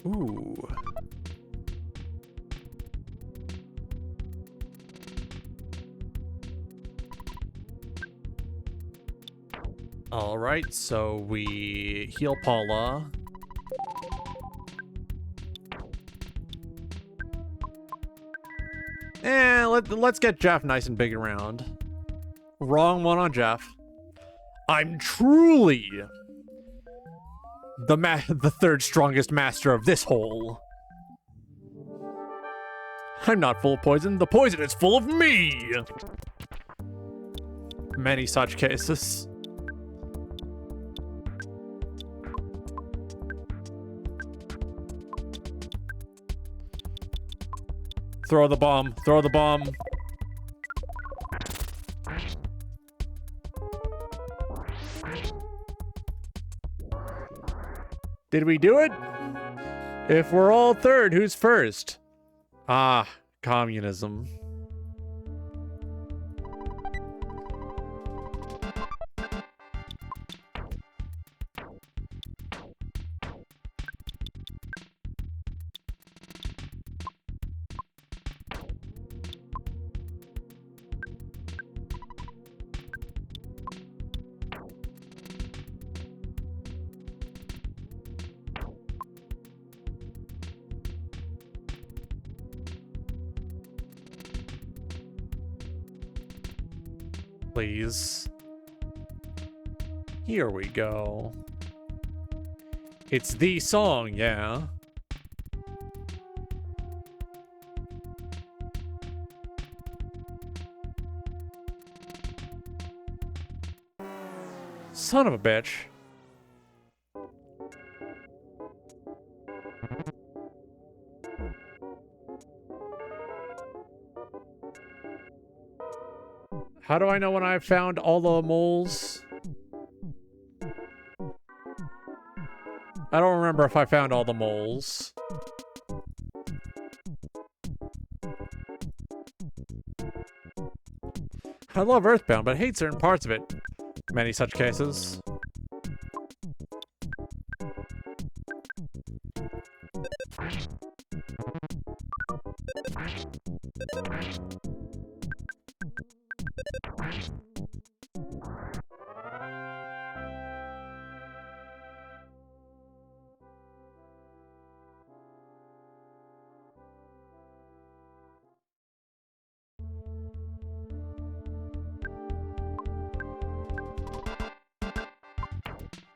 Ooh. Alright, so we heal Paula. Let's get Jeff nice and big around. Wrong one on Jeff. I'm truly the third strongest master of this hole. I'm not full of poison. The poison is full of me. Many such cases. Throw the bomb. Throw the bomb. Did we do it? If we're all third, who's first? Ah, communism. Please. Here we go. It's the song, yeah. Son of a bitch. How do I know when I've found all the moles? I don't remember if I found all the moles. I love Earthbound, but hate certain parts of it. Many such cases.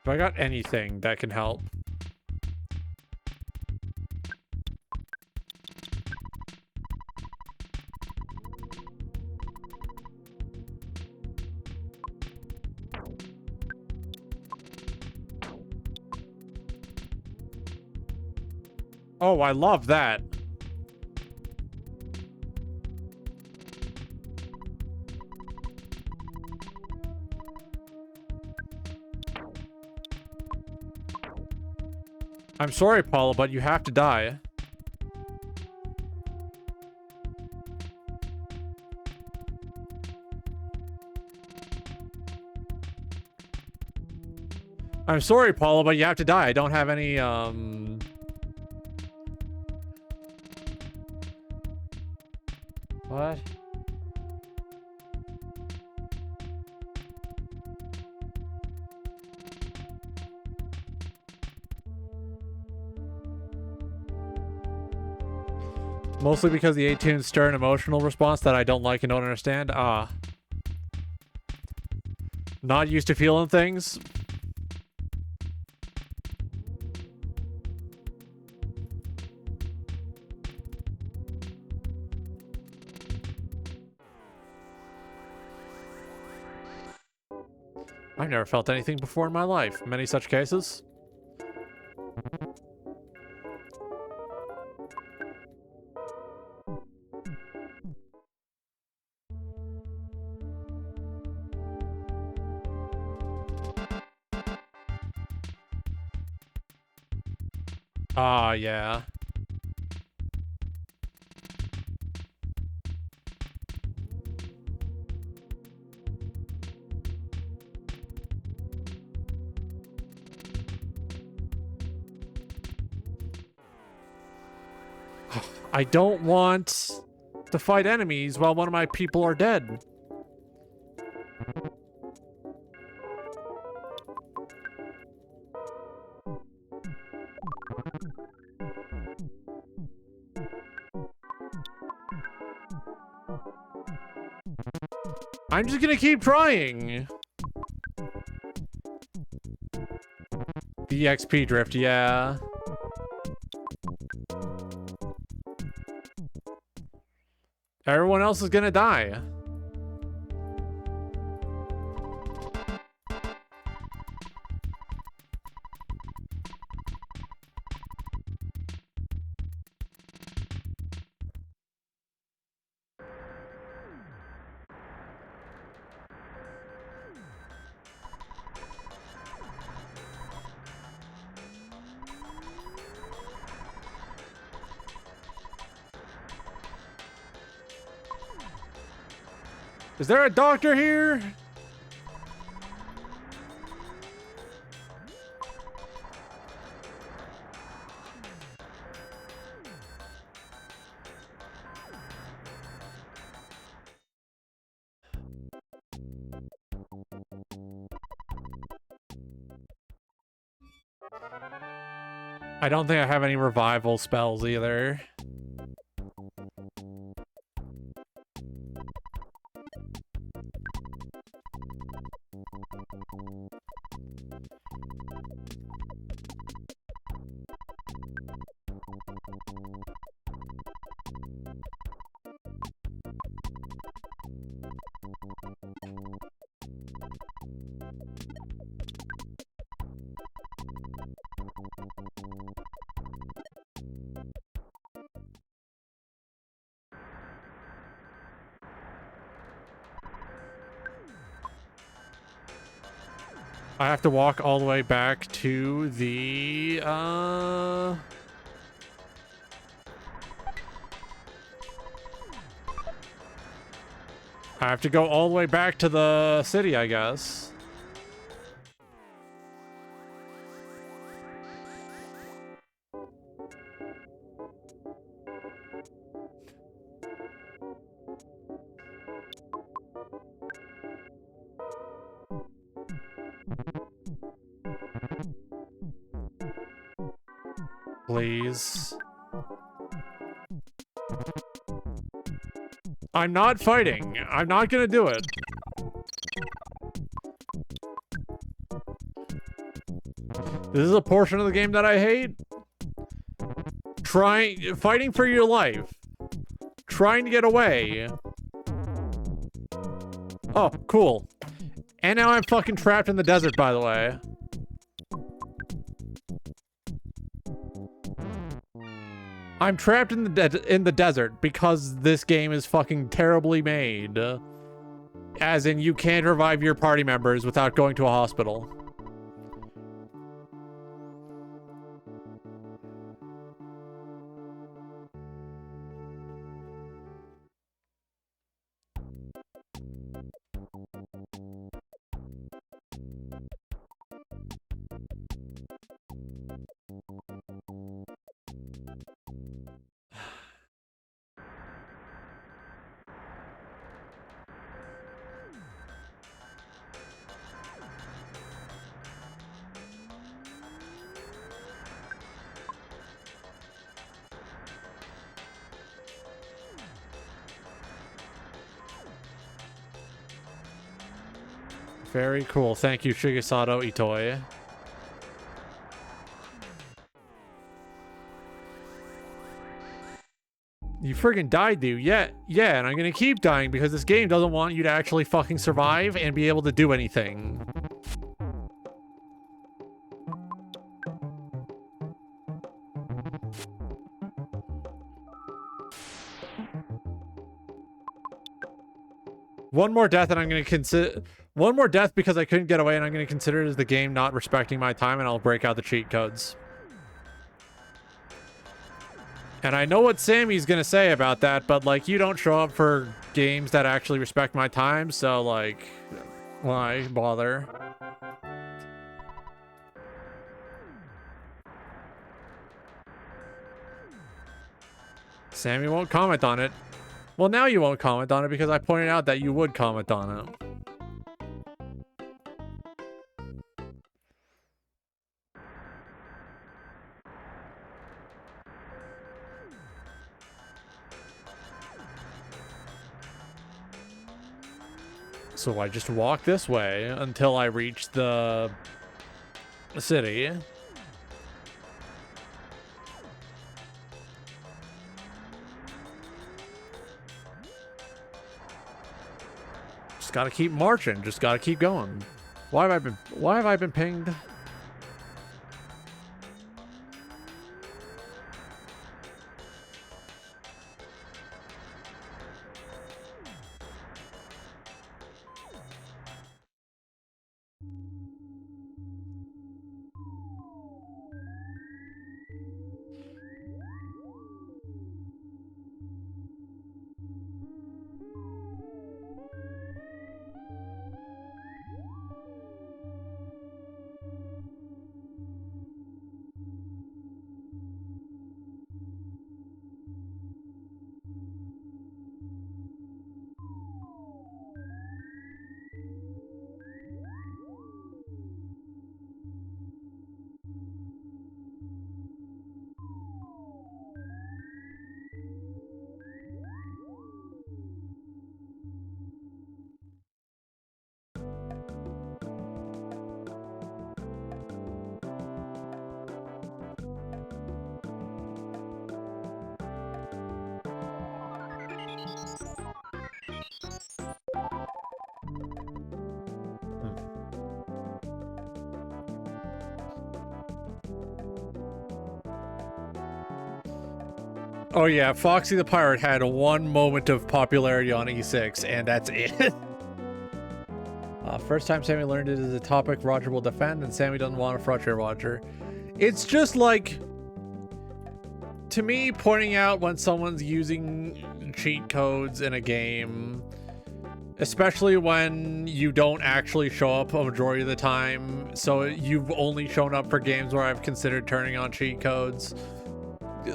Have I got anything that can help? Oh, I love that. I'm sorry, Paula, but you have to die. I'm sorry, Paula, but you have to die. I don't have any, What? Mostly because the A-tunes stir an emotional response that I don't like and don't understand. Not used to feeling things. I've never felt anything before in my life. Many such cases. Yeah. I don't want to fight enemies while one of my people are dead. I'm just gonna keep trying. The XP drift, yeah. Everyone else is gonna die. Is there a doctor here? I don't think I have any revival spells either. I have to walk all the way back to the, I have to go all the way back to the city, I guess. Please. I'm not fighting. I'm not gonna do it. This is a portion of the game that I hate. Fighting for your life. Trying to get away. Oh, cool. And now I'm fucking trapped in the desert, by the way. I'm trapped in the desert because this game is fucking terribly made. As in, you can't revive your party members without going to a hospital. Very cool. Thank you, Shigesato Itoi. You friggin' died, dude. Yeah, and I'm gonna keep dying because this game doesn't want you to actually fucking survive and be able to do anything. One more death and I'm gonna consider... One more death because I couldn't get away and I'm gonna consider it as the game not respecting my time and I'll break out the cheat codes. And I know what Sammy's gonna say about that, but like, you don't show up for games that actually respect my time, so like, why bother? Sammy won't comment on it. Well, now you won't comment on it because I pointed out that you would comment on it. So I just walk this way until I reach the city. Just gotta keep marching. Just gotta keep going. Why have I been pinged? Oh yeah, Foxy the Pirate had one moment of popularity on E6, and that's it. First time Sammy learned it is a topic Roger will defend, and Sammy doesn't want to frustrate Roger. It's just like, to me, pointing out when someone's using cheat codes in a game, especially when you don't actually show up a majority of the time, so you've only shown up for games where I've considered turning on cheat codes.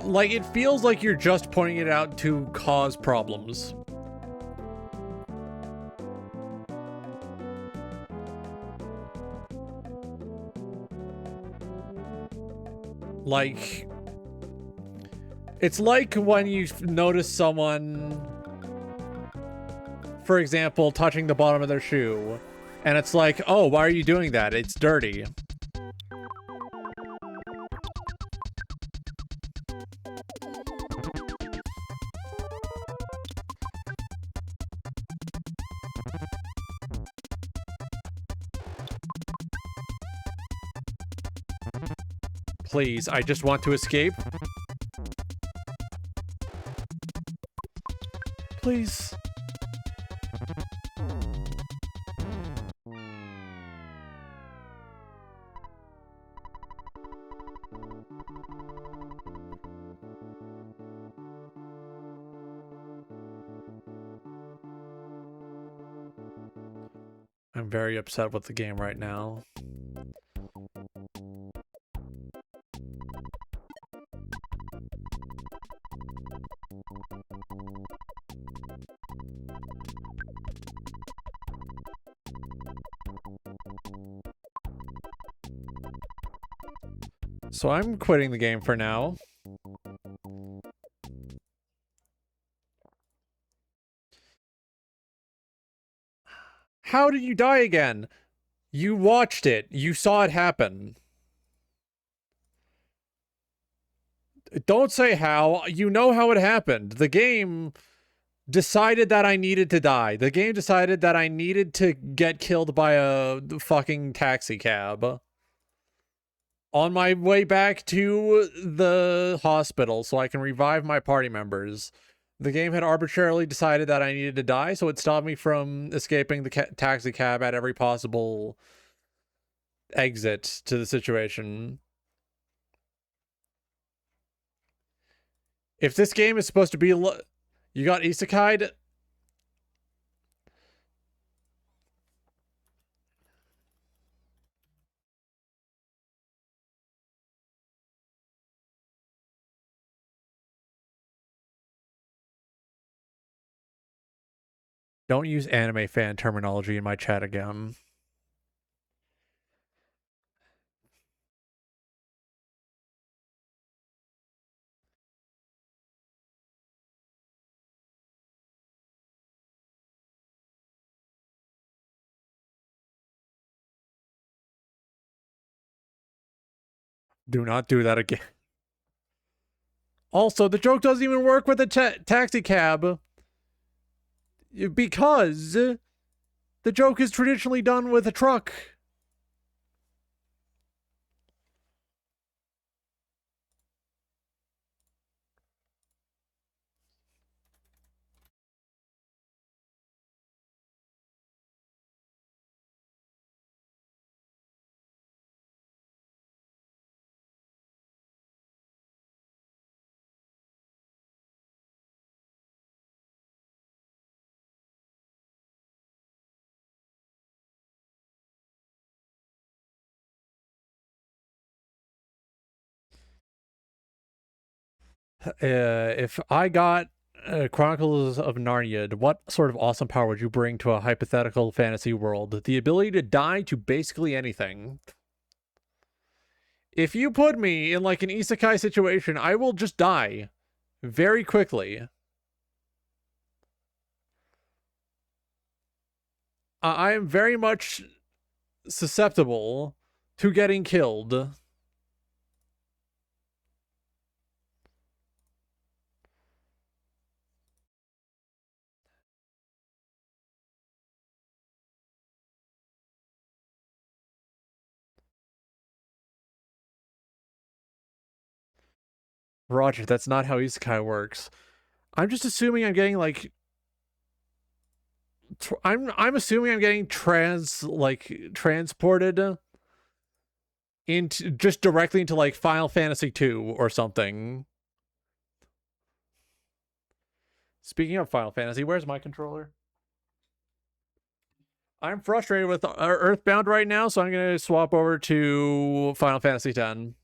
Like, it feels like you're just pointing it out to cause problems. Like, it's like when you notice someone, for example, touching the bottom of their shoe, and it's like, oh, why are you doing that? It's dirty. please. I just want to escape. Please. I'm very upset with the game right now. So I'm quitting the game for now. How did you die again? You watched it. You saw it happen. Don't say how. You know how it happened. The game decided that I needed to die. The game decided that I needed to get killed by a fucking taxi cab on my way back to the hospital so I can revive my party members. The game had arbitrarily decided that I needed to die, so it stopped me from escaping the taxi cab at every possible exit to the situation. If this game is supposed to be... You got isekai'd? Don't use anime fan terminology in my chat again. Do not do that again. Also, the joke doesn't even work with a taxi cab. Because the joke is traditionally done with a truck. If I got Chronicles of Narnia, what sort of awesome power would you bring to a hypothetical fantasy world? The ability to die to basically anything. If you put me in like an isekai situation, I will just die very quickly. I am very much susceptible to getting killed. Roger, that's not how isekai works. I'm just assuming I'm getting like I'm assuming I'm getting transported into just directly into like Final Fantasy 2 or something. Speaking of Final Fantasy, where's my controller? I'm frustrated with Earthbound right now, so I'm going to swap over to Final Fantasy 10.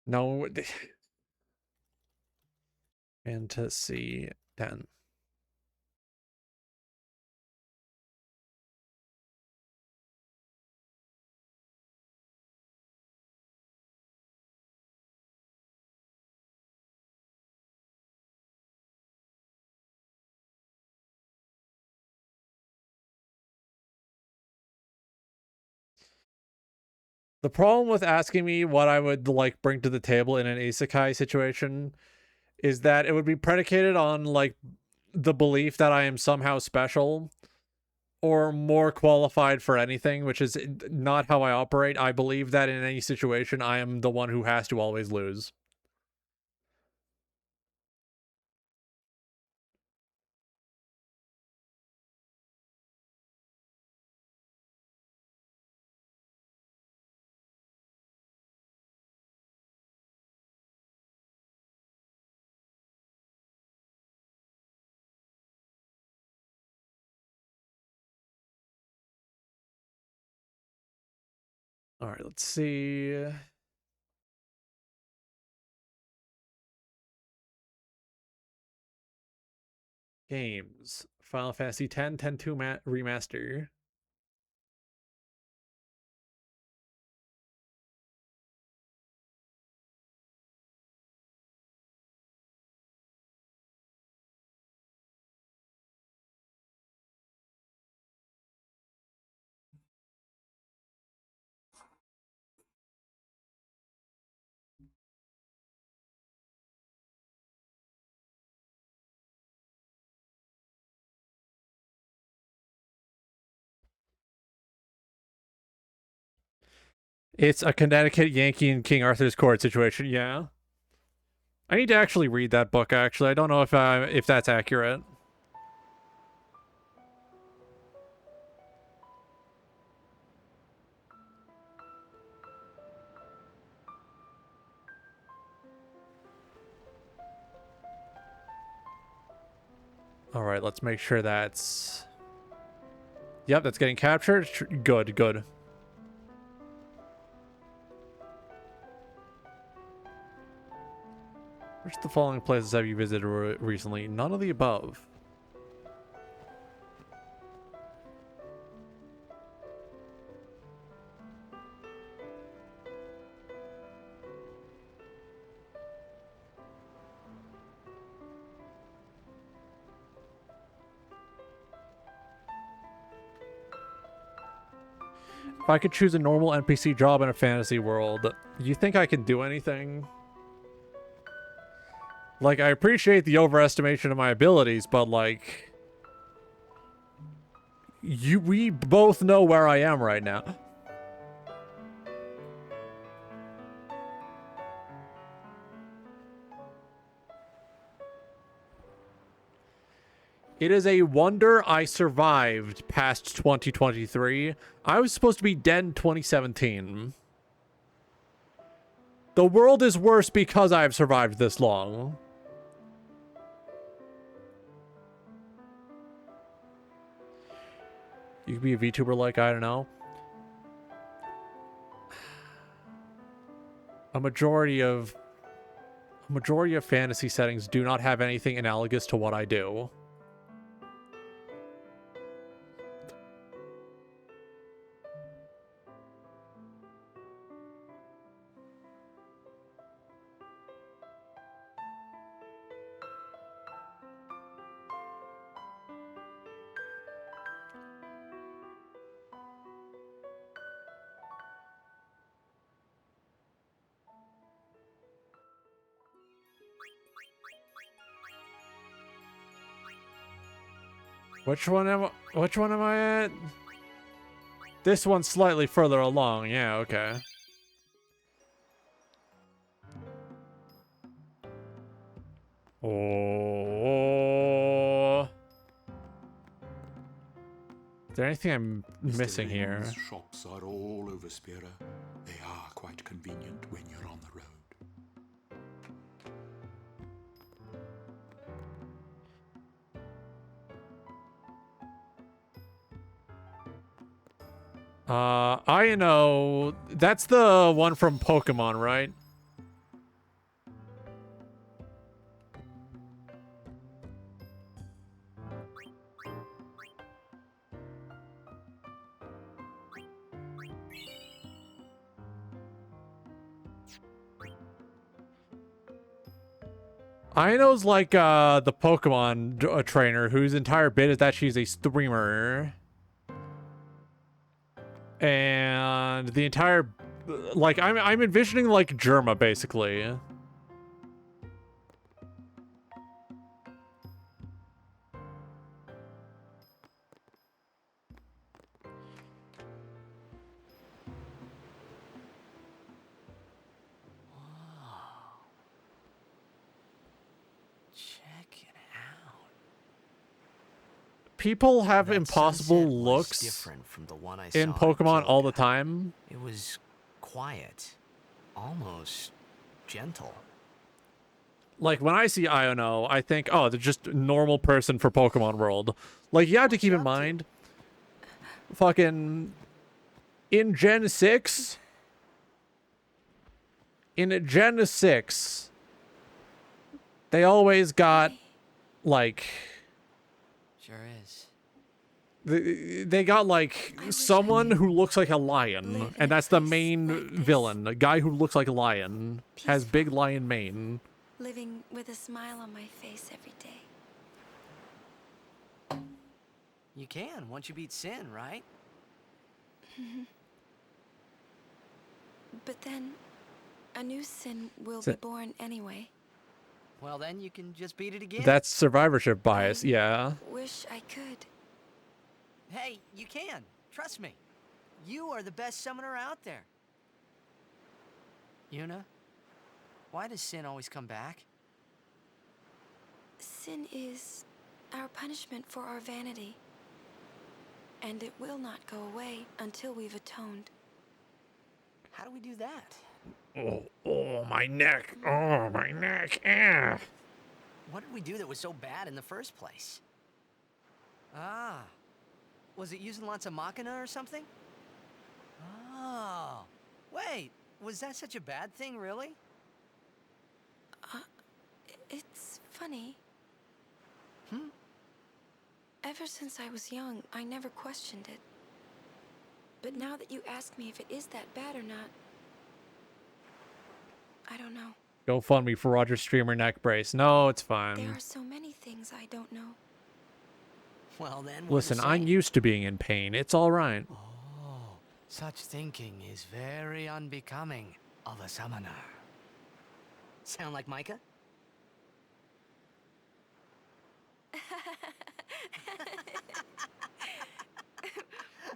No. Fantasy 10. The problem with asking me what I would like bring to the table in an isekai situation is that it would be predicated on like the belief that I am somehow special or more qualified for anything, which is not how I operate. I believe that in any situation, I am the one who has to always lose. All right, let's see. Games. Final Fantasy X, 10-2 remaster. It's a Connecticut Yankee in King Arthur's court situation. Yeah. I need to actually read that book. Actually, I don't know if that's accurate. All right, let's make sure that's. Yep, that's getting captured. Good, good. Which of the following places have you visited recently? None of the above. If I could choose a normal NPC job in a fantasy world, do you think I can do anything? Like, I appreciate the overestimation of my abilities, but like... we both know where I am right now. It is a wonder I survived past 2023. I was supposed to be dead in 2017. The world is worse because I have survived this long. You could be a VTuber like, I don't know. A majority of fantasy settings do not have anything analogous to what I do. Which one am I at? This one's slightly further along. Yeah, okay. Oh. Is there anything I'm missing here? Shops are all over Spira. They are quite convenient when you're on the road. I know. That's the one from Pokemon, right? Aino's like the Pokemon trainer whose entire bit is that she's a streamer. And the entire Like, I'm envisioning, like, Germa, basically. Check it out. People have That impossible sunset was looks different from the one I in saw Pokemon at all the Kilga. time. It was quiet, almost gentle. Like, when I see Iono, I think, oh, they're just a normal person for Pokemon World. Like, you have to What keep you in up to? mind, fucking, in Gen 6, they always got, like, Sure is. they got, like, I wish I someone could who looks like a lion, live in and a that's the place main like this. villain. A guy who looks like a lion, has Peaceful. big lion mane. Living with a smile on my face every day. You can once you beat Sin, right? But then, a new sin will So- be born anyway. Well, then you can just beat it again. That's survivorship bias, I yeah. wish I could. Hey, you can. Trust me. You are the best summoner out there. Yuna, why does Sin always come back? Sin is our punishment for our vanity. And it will not go away until we've atoned. How do we do that? Oh, my neck. Oh, my neck. Ah. What did we do that was so bad in the first place? Ah. Was it using lots of Machina or something? Oh. Wait, was that such a bad thing, really? It's funny. Hmm? Ever since I was young, I never questioned it. But now that you ask me if it is that bad or not, I don't know. GoFundMe for Roger Streamer neck brace. No, it's There fine. are so many things I don't know. Well, then, we're Listen, the I'm same. used to being in pain. It's all right. Oh, such thinking is very unbecoming of a summoner. Sound like Micah?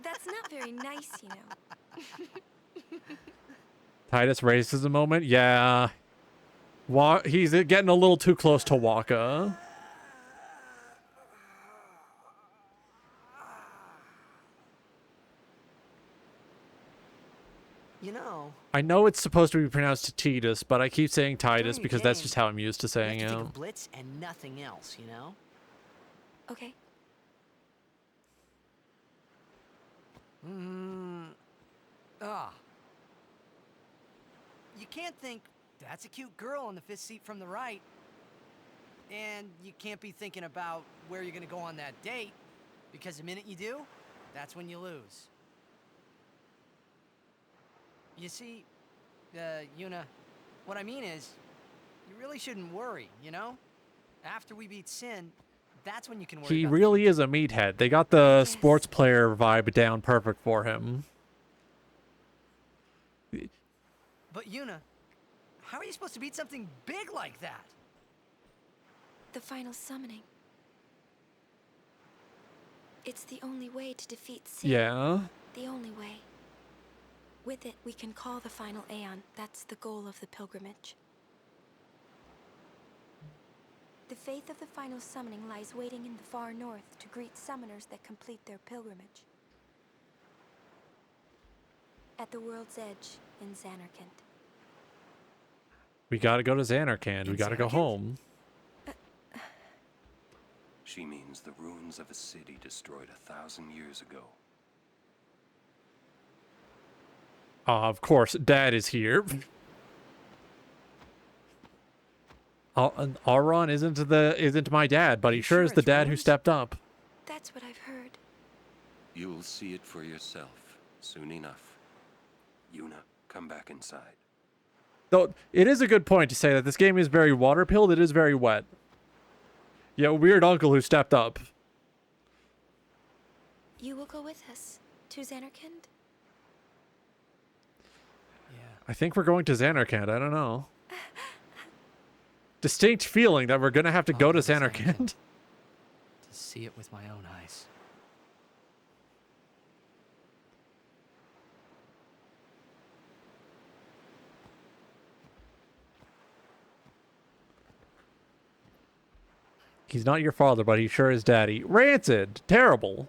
That's not very nice, you know. Titus racism moment? Yeah. He's getting a little too close to Waka. You know, I know it's supposed to be pronounced Titus, but I keep saying Titus During a because that's game, just how I'm used to you saying have to it. think of Blitz and nothing else, you know? Okay. Ah. You can't think, that's a cute girl in the fifth seat from the right. And you can't be thinking about where you're gonna go on that date, because the minute you do, that's when you lose. You see, Yuna, what I mean is, you really shouldn't worry, you know? After we beat Sin, that's when you can worry He about the really future. is a meathead. They got the Yes. sports player vibe down perfect for him. But Yuna, how are you supposed to beat something big like that? The final summoning. It's the only way to defeat sin. Yeah. The only way. With it, we can call the final Aeon. That's the goal of the pilgrimage. The faith of the final summoning lies waiting in the far north to greet summoners that complete their pilgrimage. At the world's edge in Xanarkand. We gotta go to Xanarkand. We In gotta go Xanarkand? home. She means the ruins of a city destroyed 1,000 years ago. Of course, Dad is here. Auron isn't my dad, but he You sure sure is the it's dad who ruins? stepped up. That's what I've heard. You'll see it for yourself soon enough. Yuna, come back inside. Though it is a good point to say that this game is very water-pilled. It is very wet. Yeah, weird uncle who stepped up. You will go with us to Xanarkand? I think we're going to Xanarkand. I don't know. Distinct feeling that we're gonna have to go to Xanarkand. To see it with my own eyes. He's not your father, but he sure is daddy. Rancid. Terrible.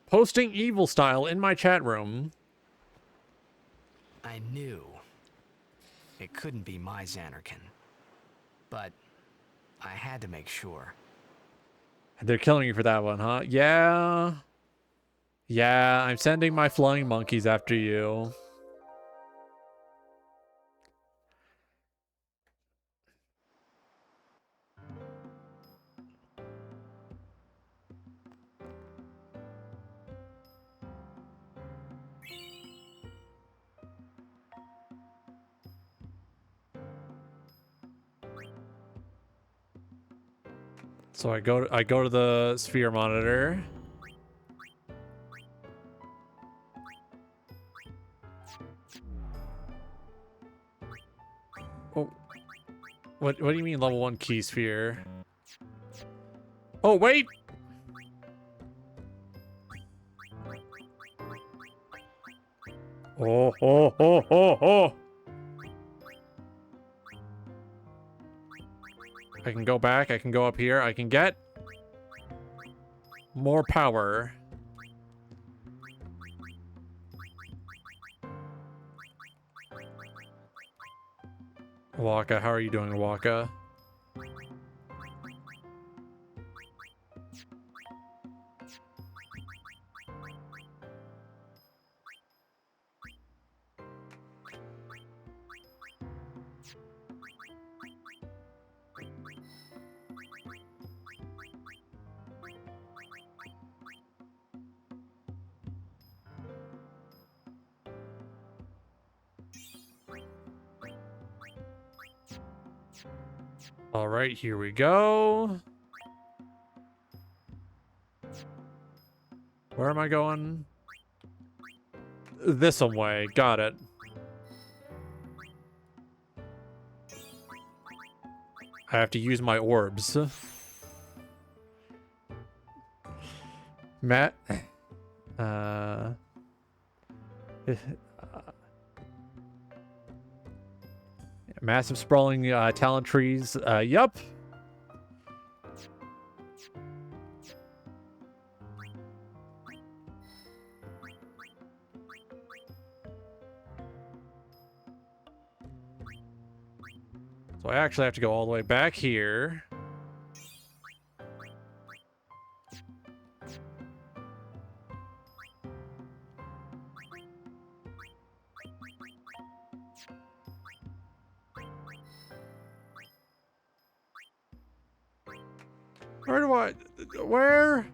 Posting evil style in my chat room. I knew it couldn't be my Xanarkand, but I had to make sure. They're killing you for that one, huh? Yeah. Yeah, I'm sending my flying monkeys after you. So I go to the sphere monitor. Oh. What do you mean level 1 key sphere? Oh, wait. Oh, oh, oh, oh, oh. I can go back. I can go up here. I can get more power. Waka, how are you doing, Waka? All right, here we go. Where am I going? This way. Got it. I have to use my orbs. Matt. Massive sprawling talent trees. Yup. So I actually have to go all the way back here. Where do I... Where?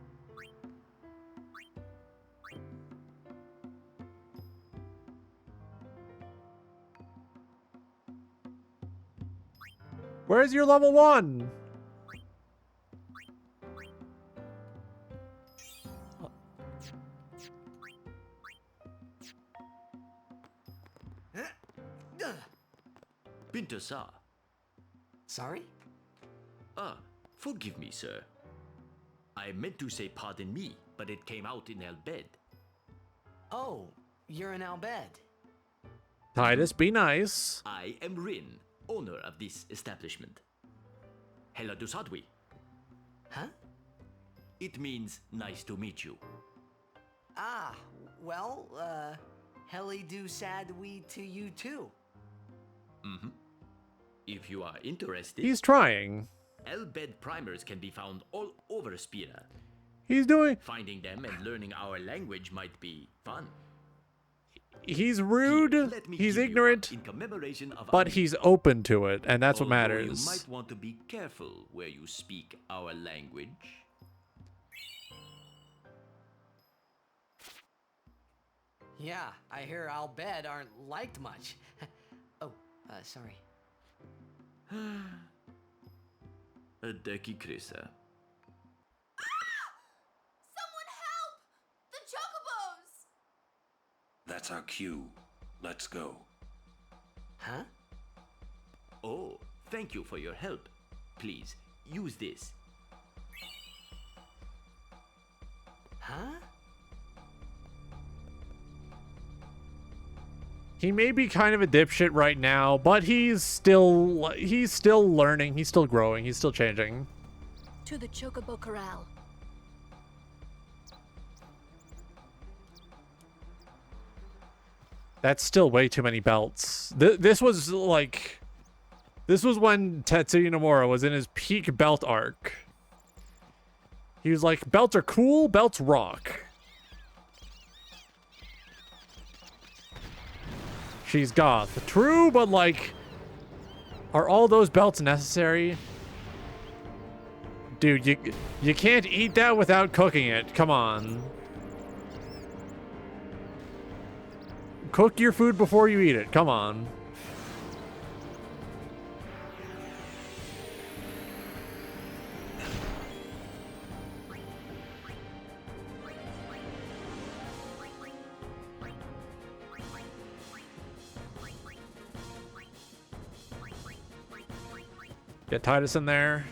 Where's your level 1? Pinter-sa. Sorry? Ah, forgive me, sir. I meant to say pardon me, but it came out in El Bed. Oh, you're in Al Bed. Titus, be nice. I am Rin, owner of this establishment. Hela du Sadwi. Huh? It means nice to meet you. Ah, well, Heli do sad we to you too. Mm-hmm. If you are interested, He's trying. El Bed primers can be found all over Spira. He's doing... Finding them and learning our language might be fun. He's rude. Here, let me He's give you ignorant. one in commemoration of But our he's meeting. open to it, and that's what Although matters. You might want to be careful where you speak our language. Yeah, I hear Al Bed aren't liked much. Oh, sorry. Deki Krisa. Someone help! The chocobos! That's our cue. Let's go. Huh? Oh, thank you for your help. Please, use this. Huh? He may be kind of a dipshit right now, but he's still learning, he's still growing, he's still changing. To the Chocobo Corral. That's still way too many belts. This was when Tetsuya Nomura was in his peak belt arc. He was like, belts are cool, belts rock. She's goth. True, but like, are all those belts necessary? Dude, you can't eat that without cooking it. Come on. Cook your food before you eat it. Come on. Get Titus in there.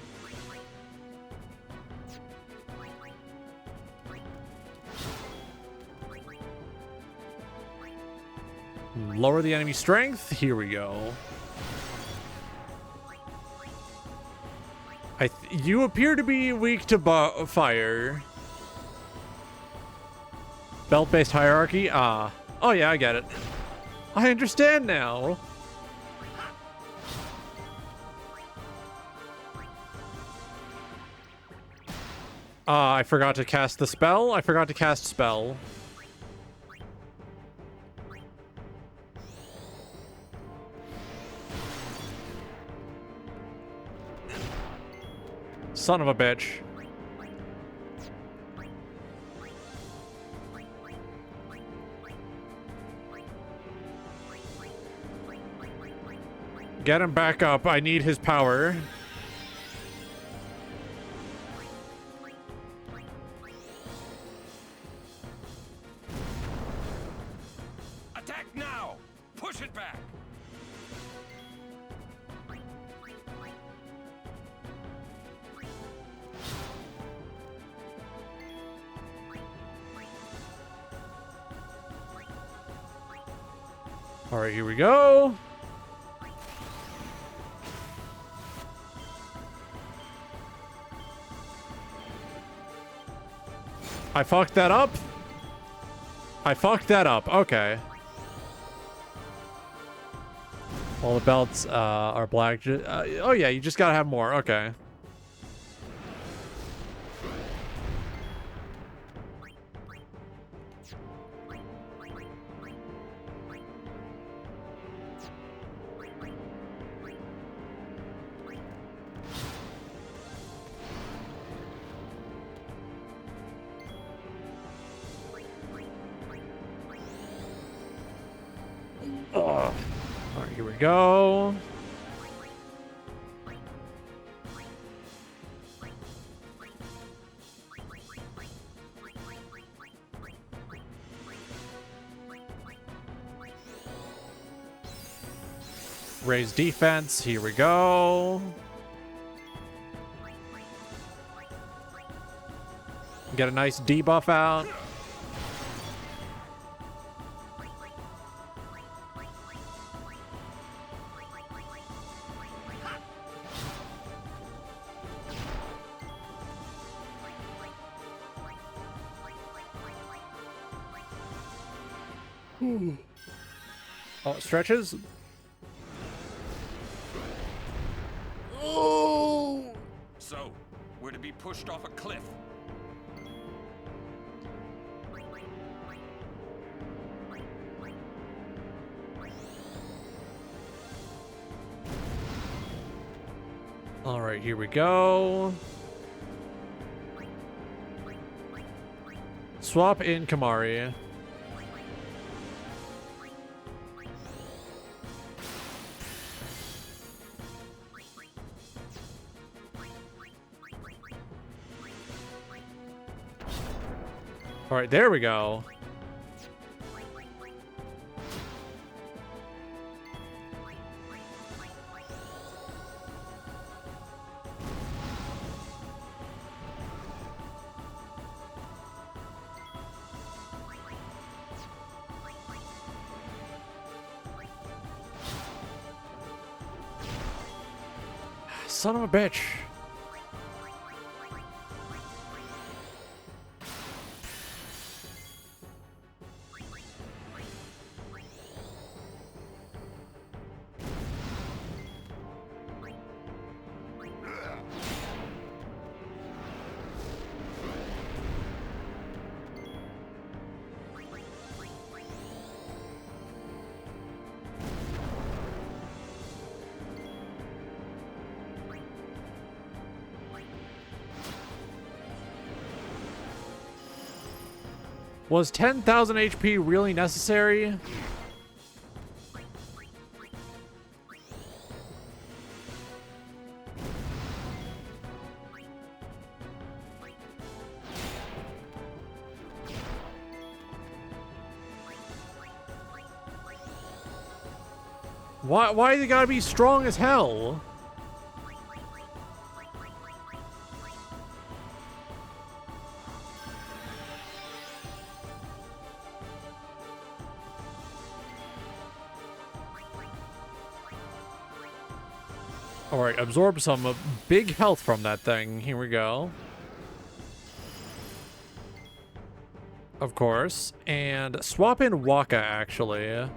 Lower the enemy strength. Here we go. You appear to be weak to fire. Belt-based hierarchy? Ah. Oh yeah, I get it. I understand now. I forgot to cast the spell. I forgot to cast spell. Son of a bitch. Get him back up. I need his power. Attack now! Push it back! All right, here we go. I fucked that up. I fucked that up. Okay. All the belts are black. Oh yeah, you just gotta have more. Okay. All right, here we go. Raise defense. Here we go. Get a nice debuff out. Oh, it stretches. Oh! So, we're to be pushed off a cliff. All right, here we go. Swap in Kamari. All right, there we go. Son of a bitch. Was 10,000 HP really necessary? Why they gotta be strong as hell? Alright, absorb some big health from that thing. Here we go. Of course. And swap in Waka, actually.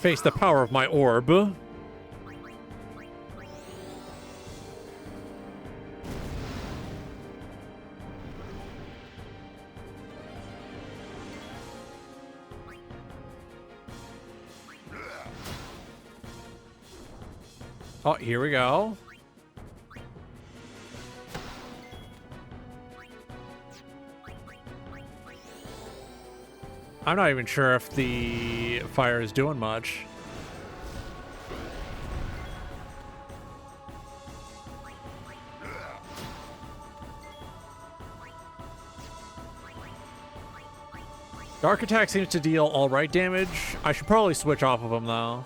Face the power of my orb. Oh, here we go. I'm not even sure if the fire is doing much. Dark Attack seems to deal alright damage. I should probably switch off of him, though.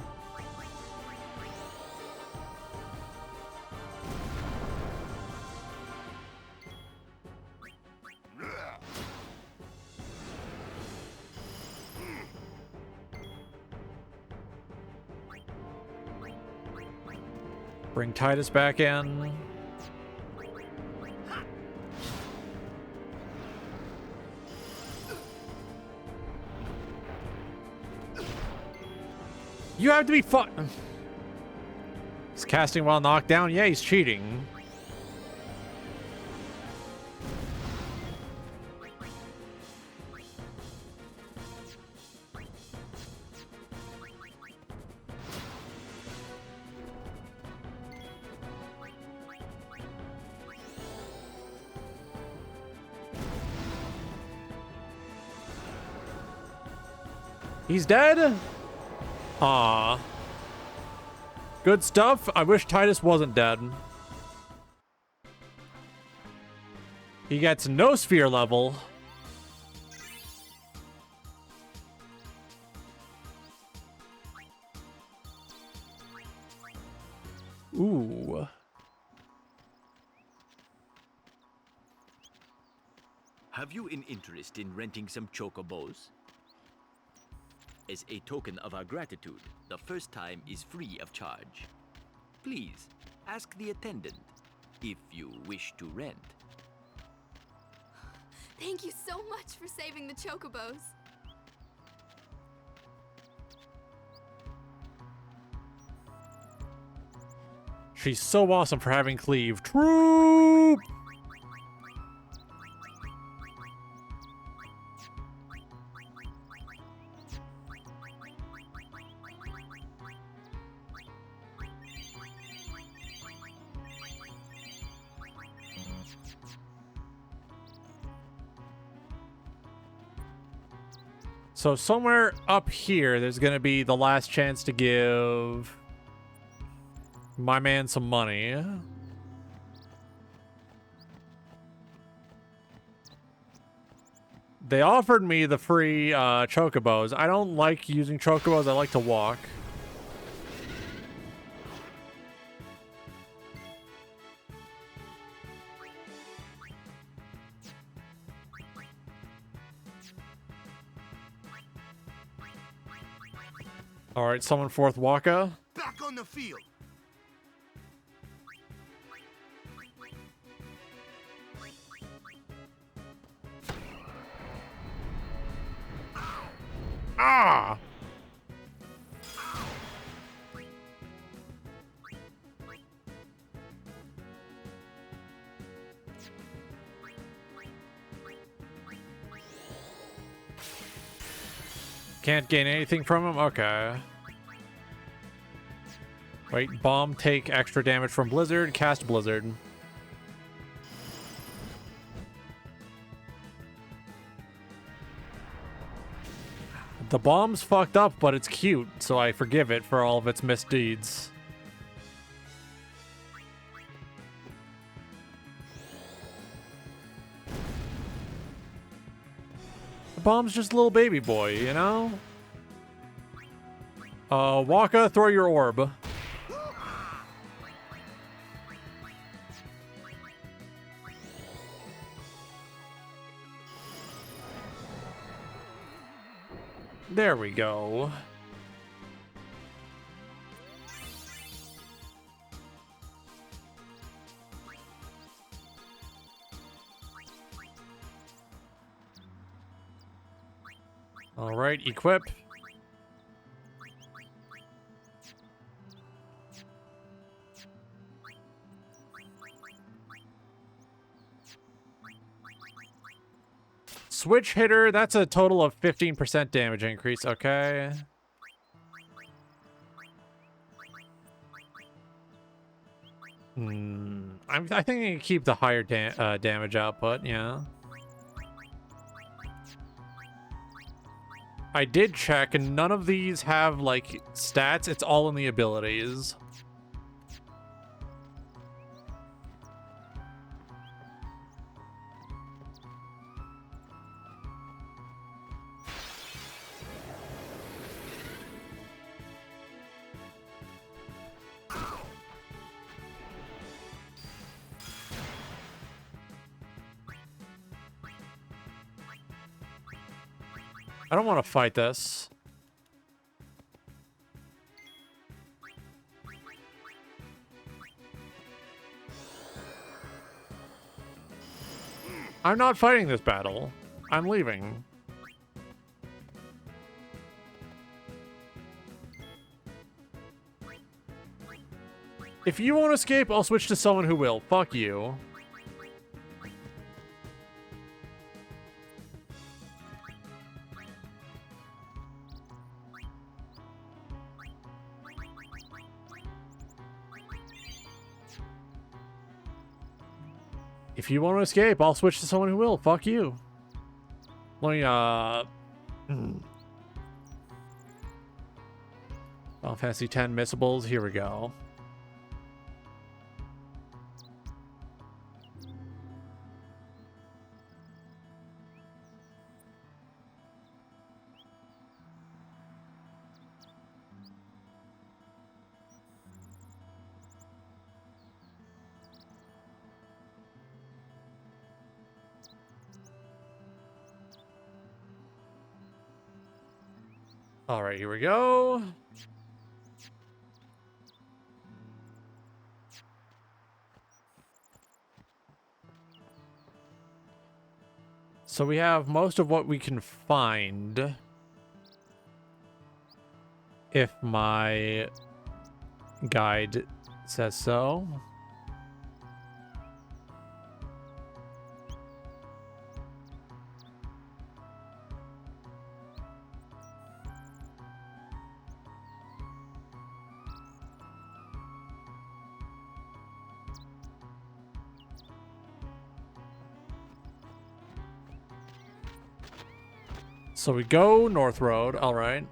Bring Titus back in. You have to be fun. He's casting while knocked down. Yeah, he's cheating. He's dead? Aw. Good stuff. I wish Titus wasn't dead. He gets no sphere level. Ooh. Have you an interest in renting some chocobos? As a token of our gratitude, the first time is free of charge. Please, ask the attendant if you wish to rent. Thank you so much for saving the chocobos. She's so awesome for having cleave. Troop! So somewhere up here, there's going to be the last chance to give my man some money. They offered me the free chocobos. I don't like using chocobos. I like to walk. All right, summon forth Waka. Back on the field. Ah! Can't gain anything from him? Okay. Wait, bomb take extra damage from Blizzard, cast Blizzard. The bomb's fucked up, but it's cute, so I forgive it for all of its misdeeds. The bomb's just a little baby boy, you know? Waka, throw your orb. There we go. All right, equip. Switch hitter, that's a total of 15% damage increase, okay. I think I can keep the higher damage output, yeah. I did check, and none of these have, like, stats. It's all in the abilities. I don't want to fight this. I'm not fighting this battle. I'm leaving. If you won't escape, I'll switch to someone who will. Fuck you. If you want to escape, I'll switch to someone who will. Fuck you. Let me, Final Fantasy X missables. Here we go. All right, here we go. So we have most of what we can find. If my guide says so. So we go North Road, all right.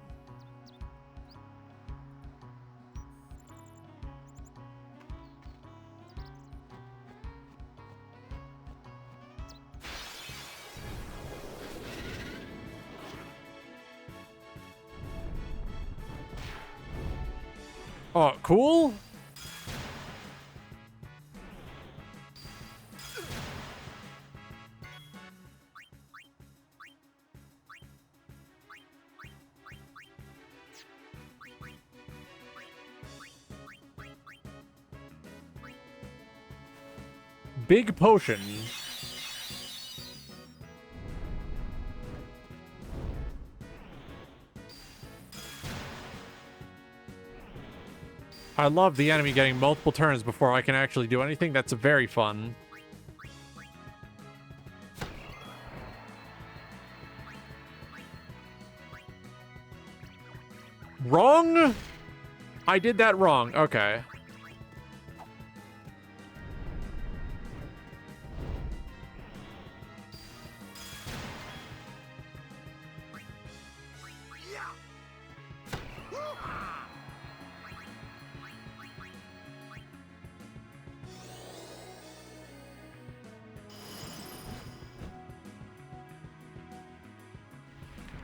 Oh, cool. big potion. I love the enemy getting multiple turns before I can actually do anything. That's very fun. Wrong? I did that wrong. Okay.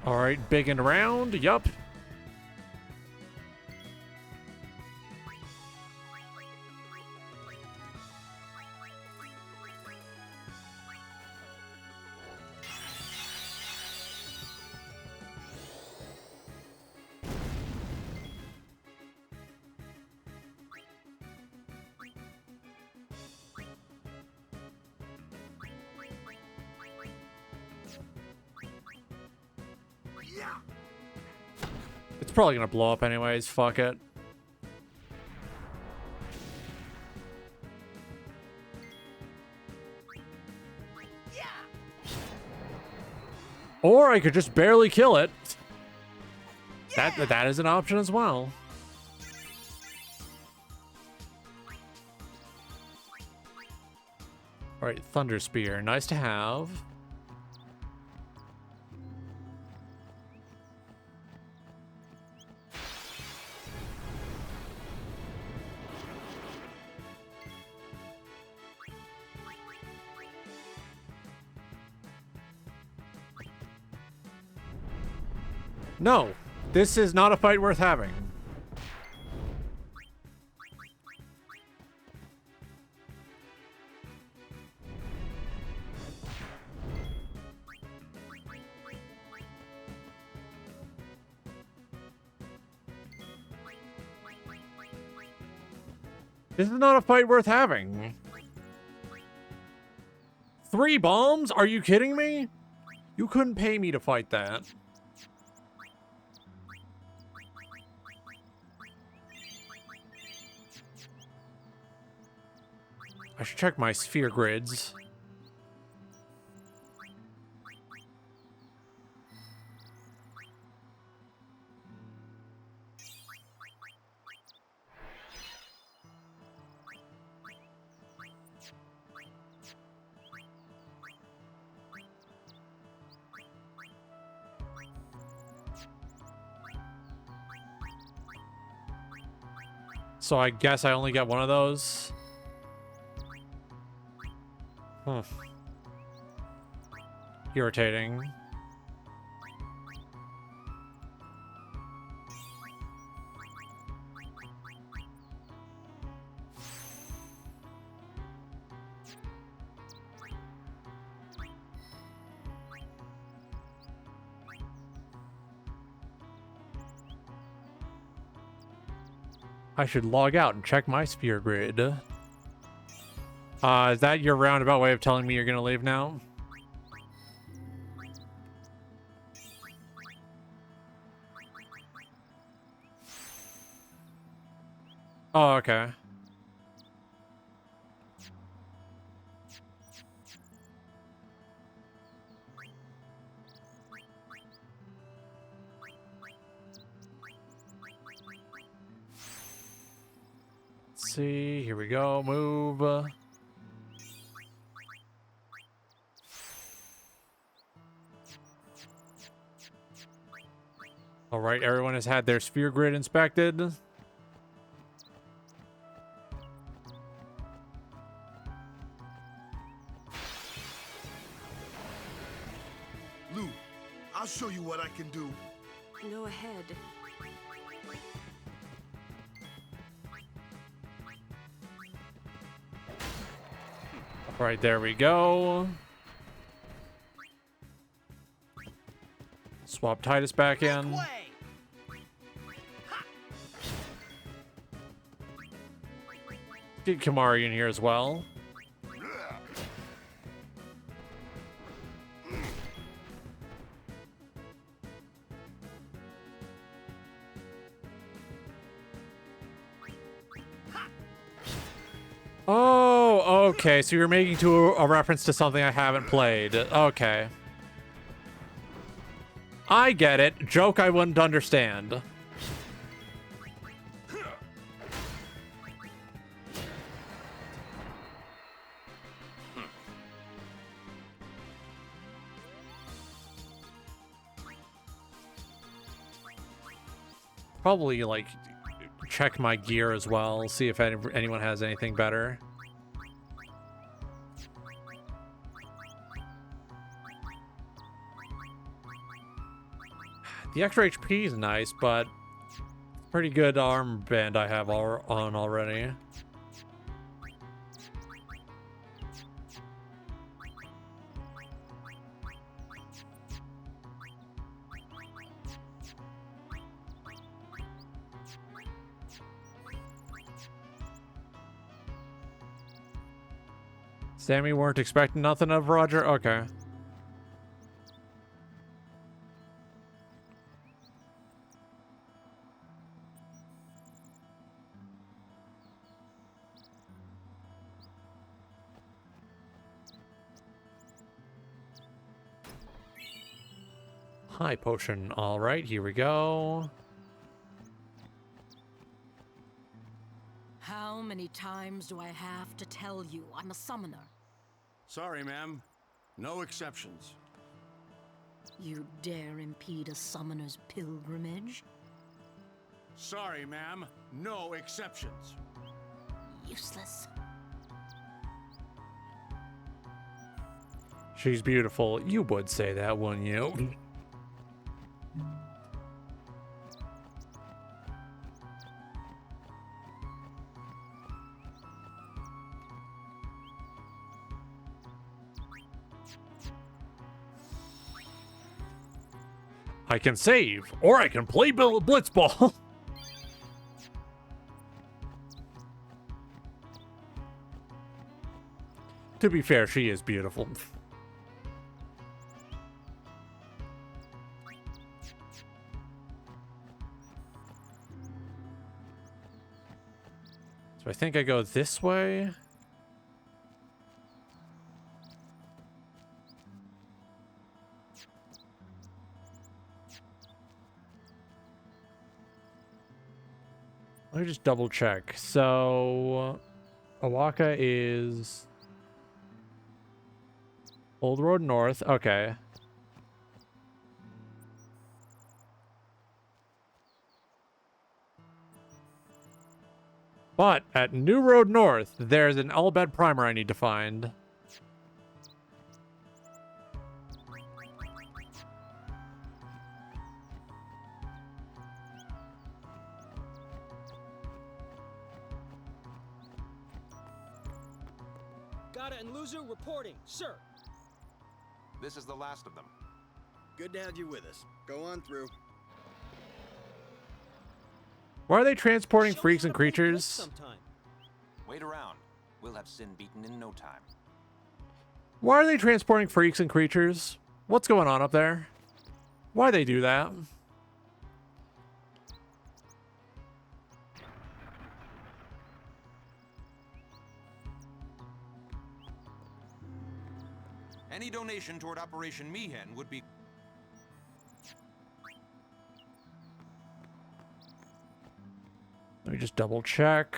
All right, big and round. Yup. It's probably gonna blow up anyways. Fuck it. Or I could just barely kill it. That is an option as well. All right, Thunder Spear. Nice to have. No, this is not a fight worth having. This is not a fight worth having. 3 bombs? Are you kidding me? You couldn't pay me to fight that. I should check my sphere grids. So I guess I only get one of those. Huh. Irritating. I should log out and check my sphere grid. Is that your roundabout way of telling me you're gonna leave now? Oh, okay. Let's see, here we go, move. All right, everyone has had their sphere grid inspected. Lou, I'll show you what I can do. Go ahead. All right, there we go. Swap Titus back in. Get Kamari in here as well. Oh, okay. So you're making a reference to something I haven't played. Okay. I get it. Joke I wouldn't understand. Probably, like, check my gear as well. See if anyone has anything better. The extra HP is nice, but pretty good armband I have on already. Sammy weren't expecting nothing of Roger? Okay. High potion. All right, here we go. How many times do I have to tell you I'm a summoner? Sorry, ma'am. No exceptions. You dare impede a summoner's pilgrimage? Sorry, ma'am. No exceptions. Useless. She's beautiful. You would say that, wouldn't you? I can save, or I can play Blitzball. To be fair, she is beautiful. So I think I go this way. Let me just double check. So, Awaka is Old Road North. Okay. But at New Road North, there's an Elbed primer I need to find. Gata and Loser reporting, sir. This is the last of them. Good to have you with us. Go on through. Why are they transporting freaks and creatures? Wait around. We'll have Sin beaten in no time. Why are they transporting freaks and creatures? What's going on up there? Why they do that? Any donation toward Operation Mihen would be... Let me just double check.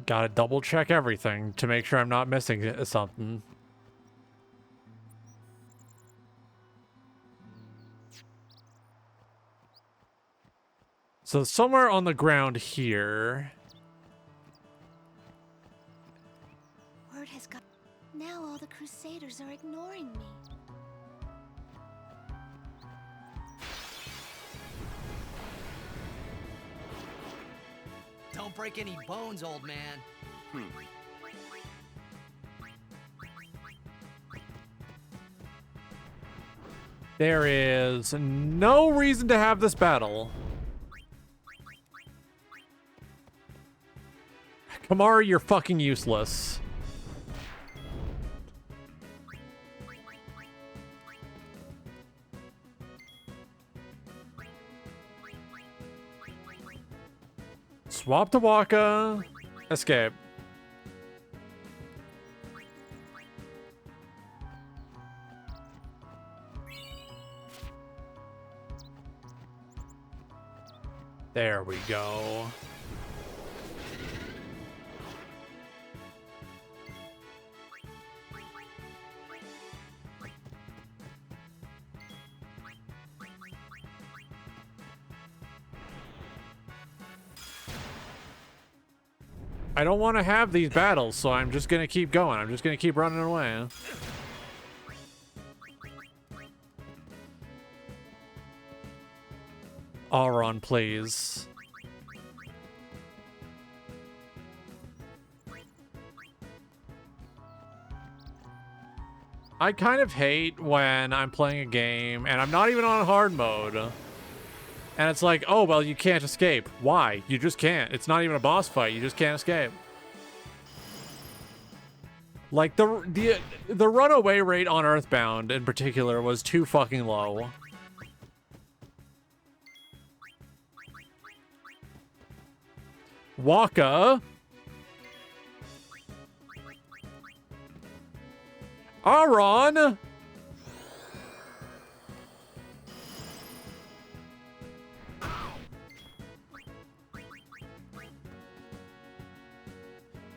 Gotta double check everything to make sure I'm not missing something. So somewhere on the ground here. Word has got... Now all the Crusaders are ignoring me. Don't break any bones, old man. There is no reason to have this battle. Kamara, you're fucking useless. Swap to Waka. Escape. There we go. I don't want to have these battles, so I'm just going to keep going. I'm just going to keep running away. Auron, please. I kind of hate when I'm playing a game and I'm not even on hard mode. And it's like, oh, well, you can't escape. Why? You just can't. It's not even a boss fight. You just can't escape. Like, the runaway rate on Earthbound in particular was too fucking low. Waka. Auron.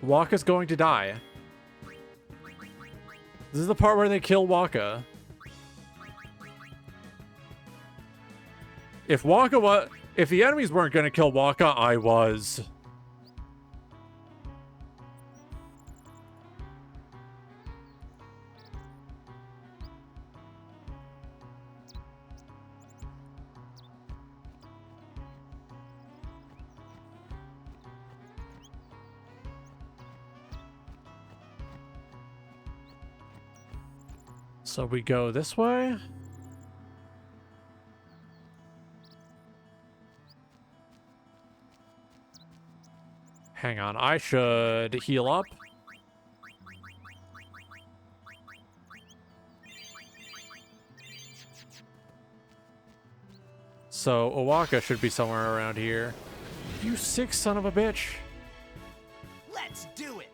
Waka's going to die. This is the part where they kill Waka. If the enemies weren't going to kill Waka, I was. So we go this way. Hang on, I should heal up. So Owaka should be somewhere around here. You sick son of a bitch. Let's do it.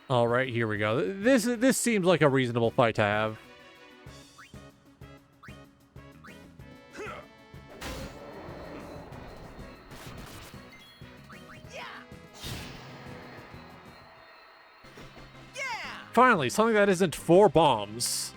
All right, here we go. This seems like a reasonable fight to have. Finally, something that isn't 4 bombs.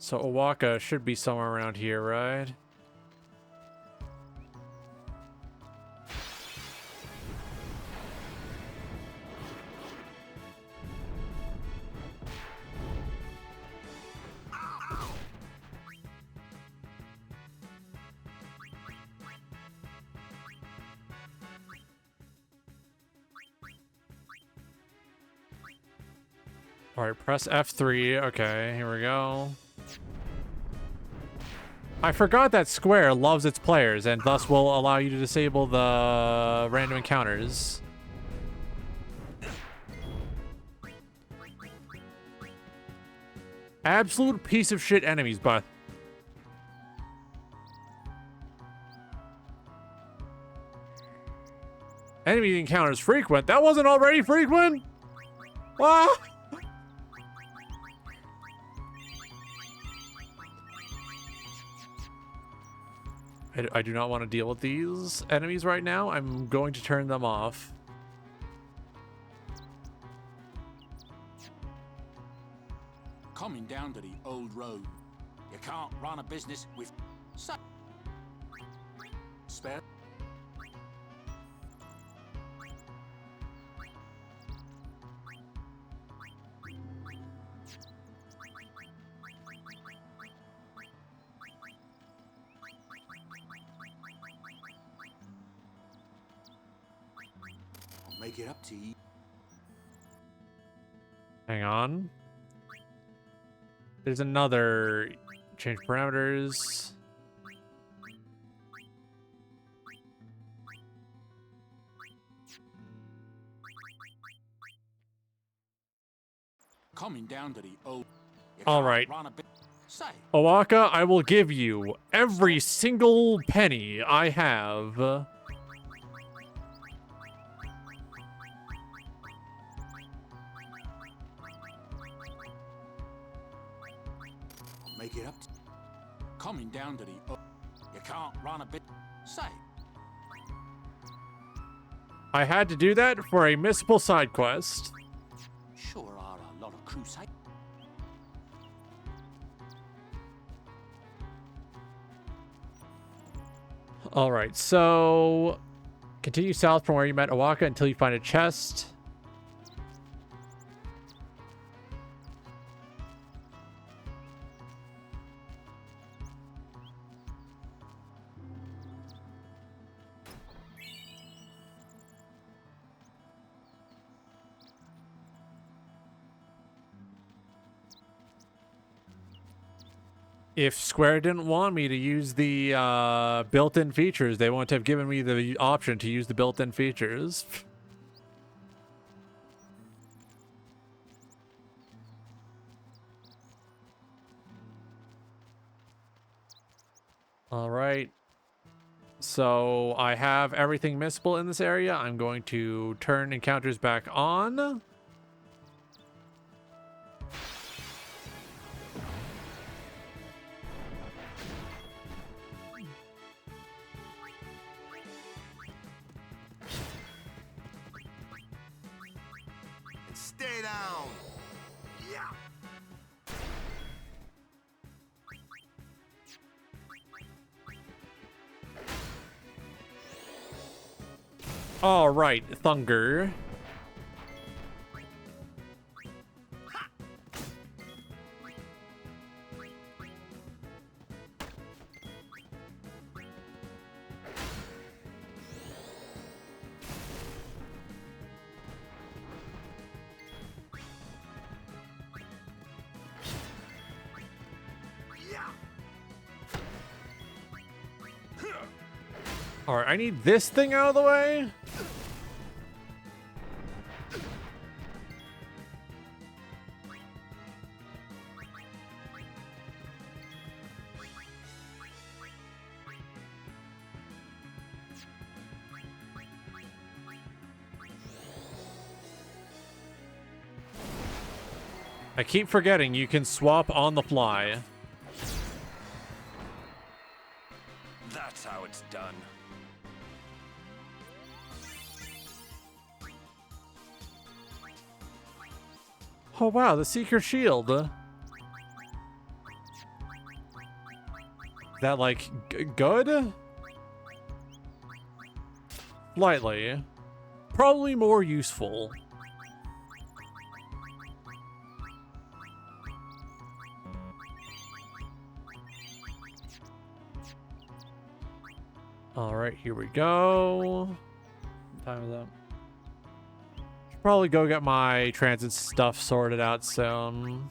So Owaka should be somewhere around here, right? All right, press F3. Okay, here we go. I forgot that Square loves its players and thus will allow you to disable the random encounters. Absolute piece of shit enemies, but... Enemy encounters frequent? That wasn't already frequent? What? I do not want to deal with these enemies right now. I'm going to turn them off. Coming down to the old road. You can't run a business with... Spare? Make it up to you. Hang on. There's another change parameters. Coming down to the old. All right. Say, Owaka, I will give you every single penny I have. make it up. Coming down to the old. You can't run a bit. Say, I had to do that for a missable side quest. sure are a lot of crusade. All right, so continue south from where you met Owaka until you find a chest. If Square didn't want me to use the built-in features, they wouldn't have given me the option to use the built-in features. All right. So I have everything missable in this area. I'm going to turn encounters back on. Stay down. Yeah. All right, Thunger. All right, I need this thing out of the way. I keep forgetting you can swap on the fly. That's how it's done. Oh wow, the Seeker Shield. That like good? Slightly. Probably more useful. All right, here we go. What time is that? Should probably go get my transit stuff sorted out soon.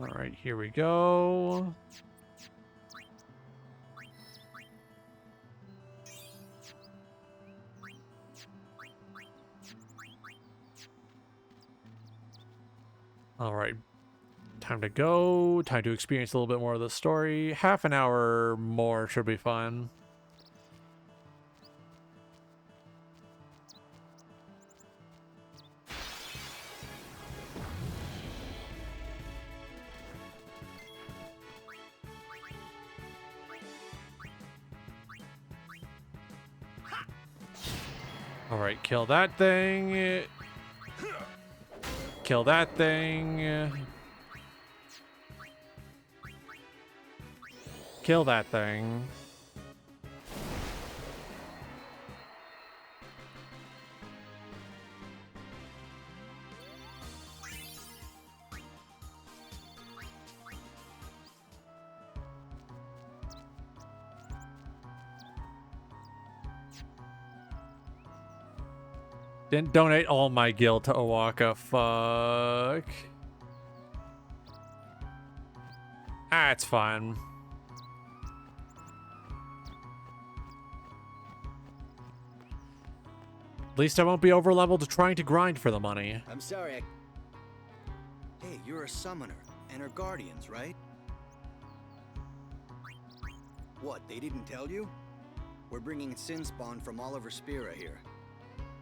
All right, here we go. All right, time to go. Time to experience a little bit more of the story. Half an hour more should be fun. All right, kill that thing. Kill that thing. kill that thing. Didn't donate all my gil to Owaka. Fuck. Ah, it's fine. At least I won't be over-leveled trying to grind for the money. I'm sorry. Hey, you're a summoner, and her guardians, right? What, they didn't tell you? We're bringing Sin Spawn from Oliver Spira here.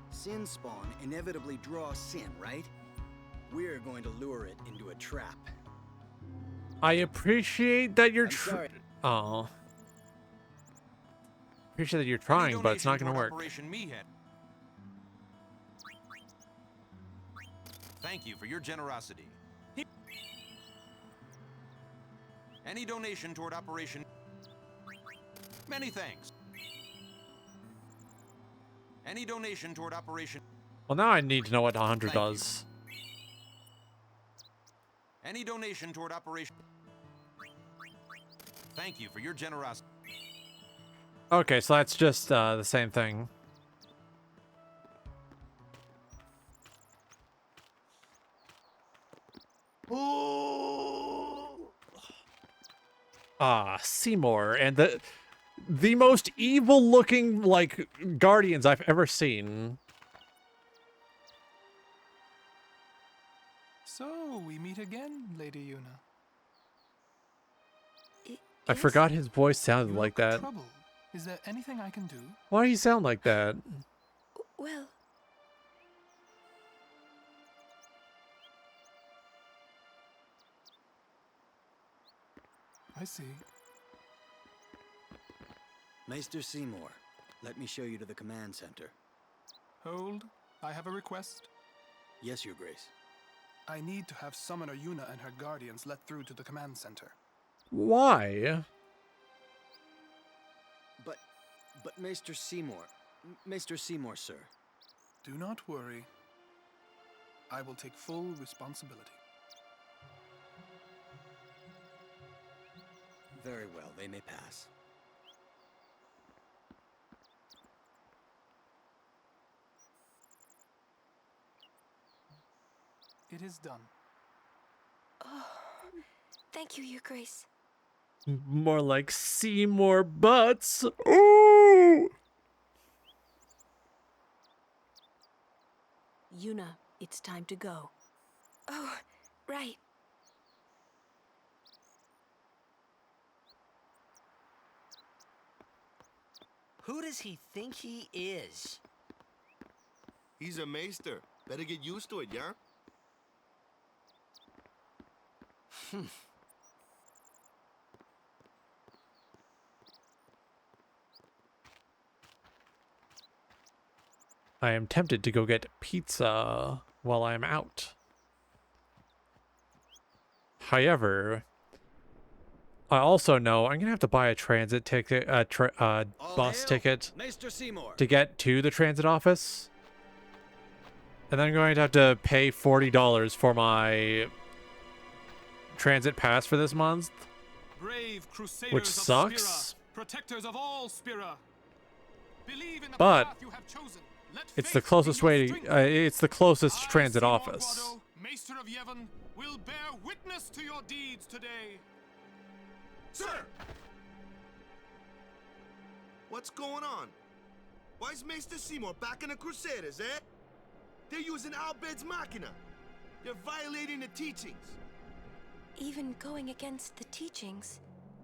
Sin Spawn inevitably draws sin, right? We're going to lure it into a trap. I appreciate that you're sorry. Oh. Appreciate that you're trying, but it's not gonna work. Operation Meathead. Thank you for your generosity. Any donation toward Operation... Many thanks. Any donation toward Operation... Well, now I need to know what 100 does. Any donation toward Operation... Thank you for your generosity. Okay, so that's just the same thing. Ah, Seymour, and the most evil-looking, like, guardians I've ever seen. So, we meet again, Lady Yuna. I forgot his voice sounded like that. Trouble. Is there anything I can do? Why do you sound like that? Well... I see. Maester Seymour, let me show you to the command center. Hold. I have a request. Yes, Your Grace. I need to have Summoner Yuna and her guardians let through to the command center. Why? But Maester Seymour... Maester Seymour, sir. Do not worry. I will take full responsibility. Very well, they may pass. It is done. Oh, thank you, Your Grace. More like Seymour Butts. Ooh! Yuna, it's time to go. Oh, right. Who does he think he is? He's a maester. Better get used to it, yeah? I am tempted to go get pizza while I'm out. However, I also know I'm gonna have to buy a transit ticket, bus ticket to get to the transit office, and then I'm going to have to pay $40 for my transit pass for this month, Brave Crusaders which of sucks. Spira, protectors of all Spira. Believe in the But path you have chosen. Let it's the faith closest be your way. strength. It's the closest I, transit Seymour office. Guado, Maester of Yevon, will bear witness to your deeds today. Sir! What's going on? Why is Maester Seymour backing the Crusaders, eh? They're using Albed's Machina. They're violating the teachings. Even going against the teachings,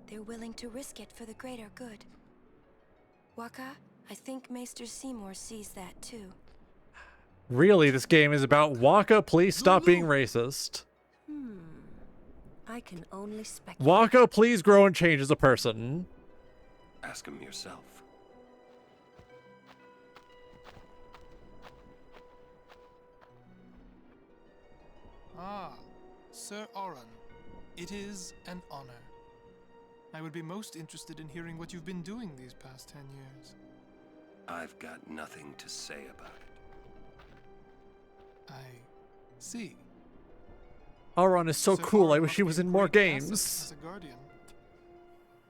they're willing to risk it for the greater good. Waka, I think Maester Seymour sees that too. Really, this game is about Waka. Please stop being racist. I can only speculate. Waka, please grow and change as a person. Ask him yourself. Ah, Sir Oran, it is an honor. I would be most interested in hearing what you've been doing these past 10 years. I've got nothing to say about it. I see. Auron is so cool. I wish he was in more games. As a guardian.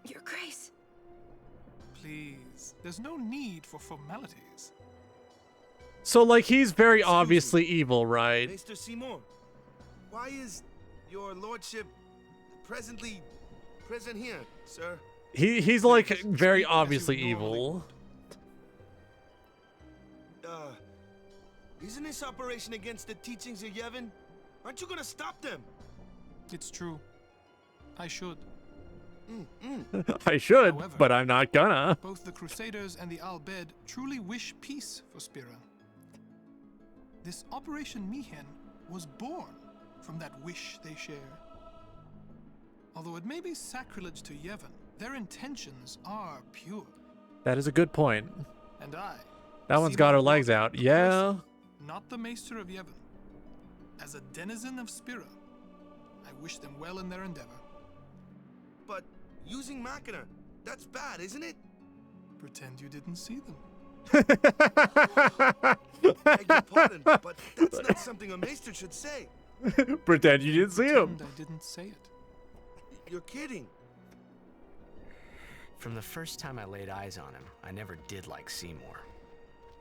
Your Grace. Please, there's no need for formalities. So, like, he's very obviously evil, right? Mr. Seymour, why is your lordship present here, sir? He's like very obviously evil. Isn't this operation against the teachings of Yevon? Aren't you gonna stop them? It's true. I should. I should, However, but I'm not gonna. Both the Crusaders and the Al Bhed truly wish peace for Spira. This Operation Mihen was born from that wish they share. Although it may be sacrilege to Yevon, their intentions are pure. That is a good point. And I... That one's got her legs out. Yeah. Person, not the Maester of Yevon. As a denizen of Spira, I wish them well in their endeavor. But using Machina, that's bad, isn't it? Pretend you didn't see them. Beg your pardon, but that's not something a Maester should say. Pretend you didn't see him. I didn't say it. You're kidding. From the first time I laid eyes on him, I never did like Seymour.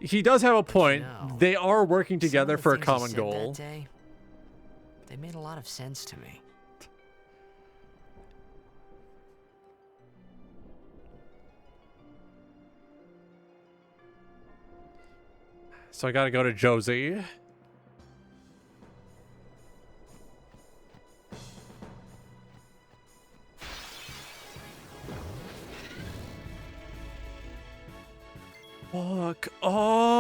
He does have a point. No. They are working together for a Some of the common things he said goal. that day, they made a lot of sense to me. So I gotta go to Josie. Fuck off!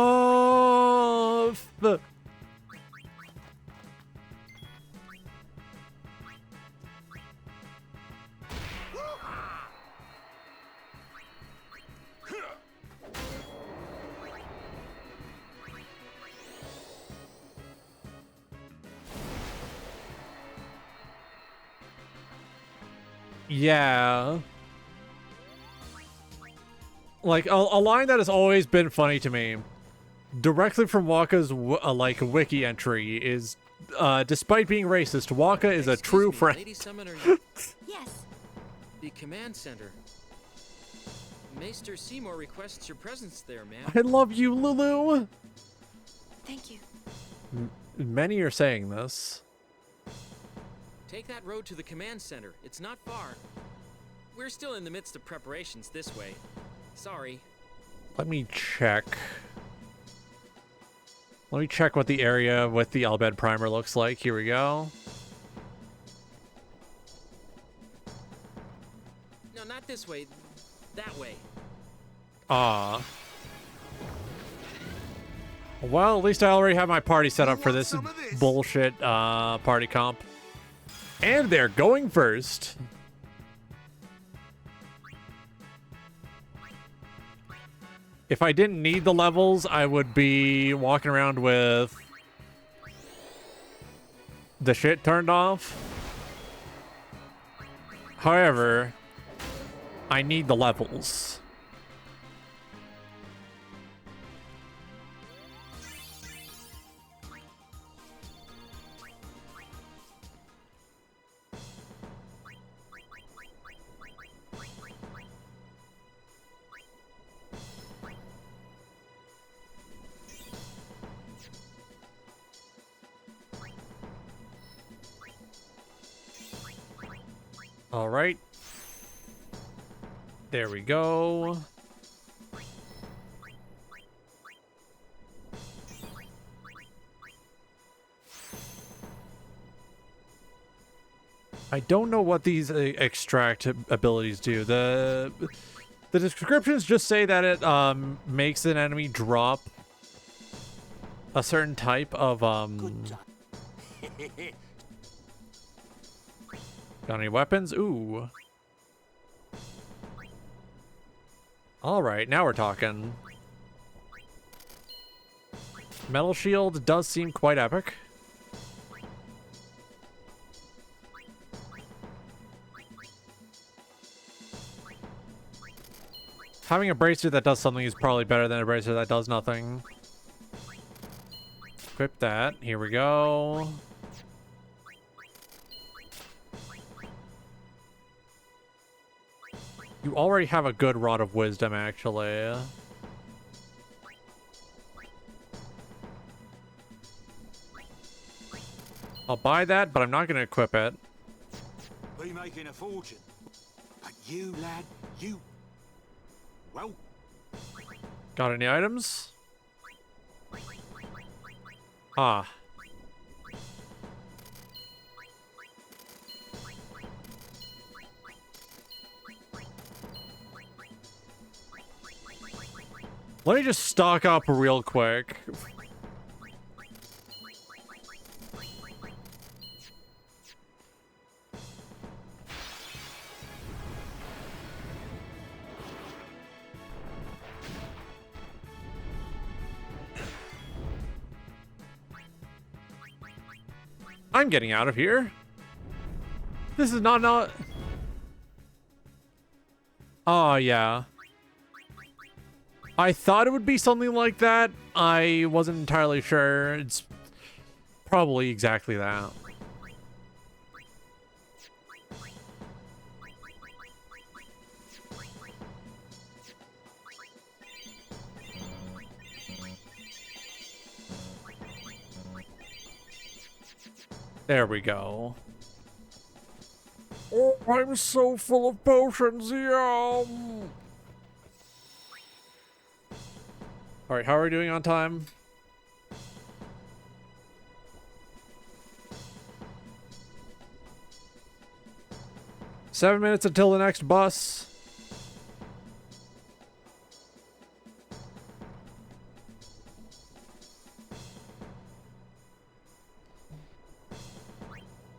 Yeah. Like, a line that has always been funny to me, directly from Waka's, like, wiki entry, is, despite being racist, Waka is a true friend. Lady Summoner, Yes. the command center. Maester Seymour requests your presence there, ma'am. I love you, Lulu! Thank you. Many are saying this. Take that road to the command center. It's not far. We're still in the midst of preparations this way. Sorry. Let me check. Let me check what the area with the Al Bhed primer looks like. Here we go. No, not this way. That way. Ah. Well, at least I already have my party set up for this bullshit party comp. And they're going first. If I didn't need the levels, I would be walking around with the shit turned off. However, I need the levels. All right. There we go. I don't know what these extract abilities do. The descriptions just say that it makes an enemy drop a certain type of Got any weapons? Ooh. Alright, now we're talking. Metal Shield does seem quite epic. Having a bracer that does something is probably better than a bracer that does nothing. Equip that. Here we go. You already have a good Rod of Wisdom, actually. I'll buy that, but I'm not going to equip it. Be making a fortune. But you, lad, you... Well... Got any items? Ah. Let me just stock up real quick. I'm getting out of here. This is not... Oh, yeah. I thought it would be something like that. I wasn't entirely sure. It's probably exactly that. There we go. Oh, I'm so full of potions, yum! Alright, how are we doing on time? Seven minutes until the next bus.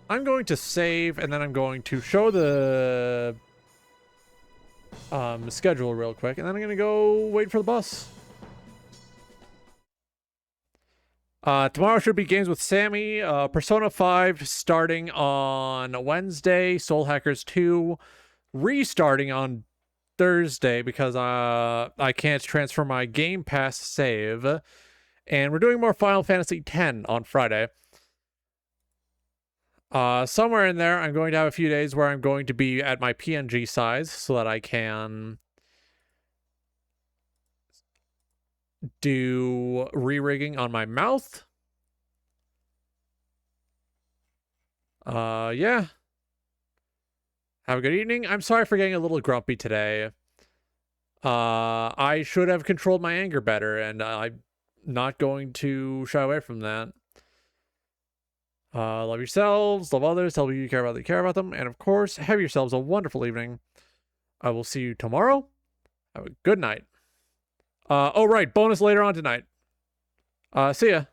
I'm going to save, and then I'm going to show the schedule real quick, and then I'm going to go wait for the bus. Tomorrow should be games with Sammy. Persona 5 starting on Wednesday. Soul Hackers 2 restarting on Thursday because I can't transfer my Game Pass save. And we're doing more Final Fantasy X on Friday. Somewhere in there, I'm going to have a few days where I'm going to be at my PNG size so that I can do re-rigging on my mouth. Yeah. Have a good evening. I'm sorry for getting a little grumpy today. I should have controlled my anger better, and I'm not going to shy away from that. Love yourselves, love others, tell people you care about them, you care about them, and of course, have yourselves a wonderful evening. I will see you tomorrow. Have a good night. Oh, right, bonus later on tonight. See ya.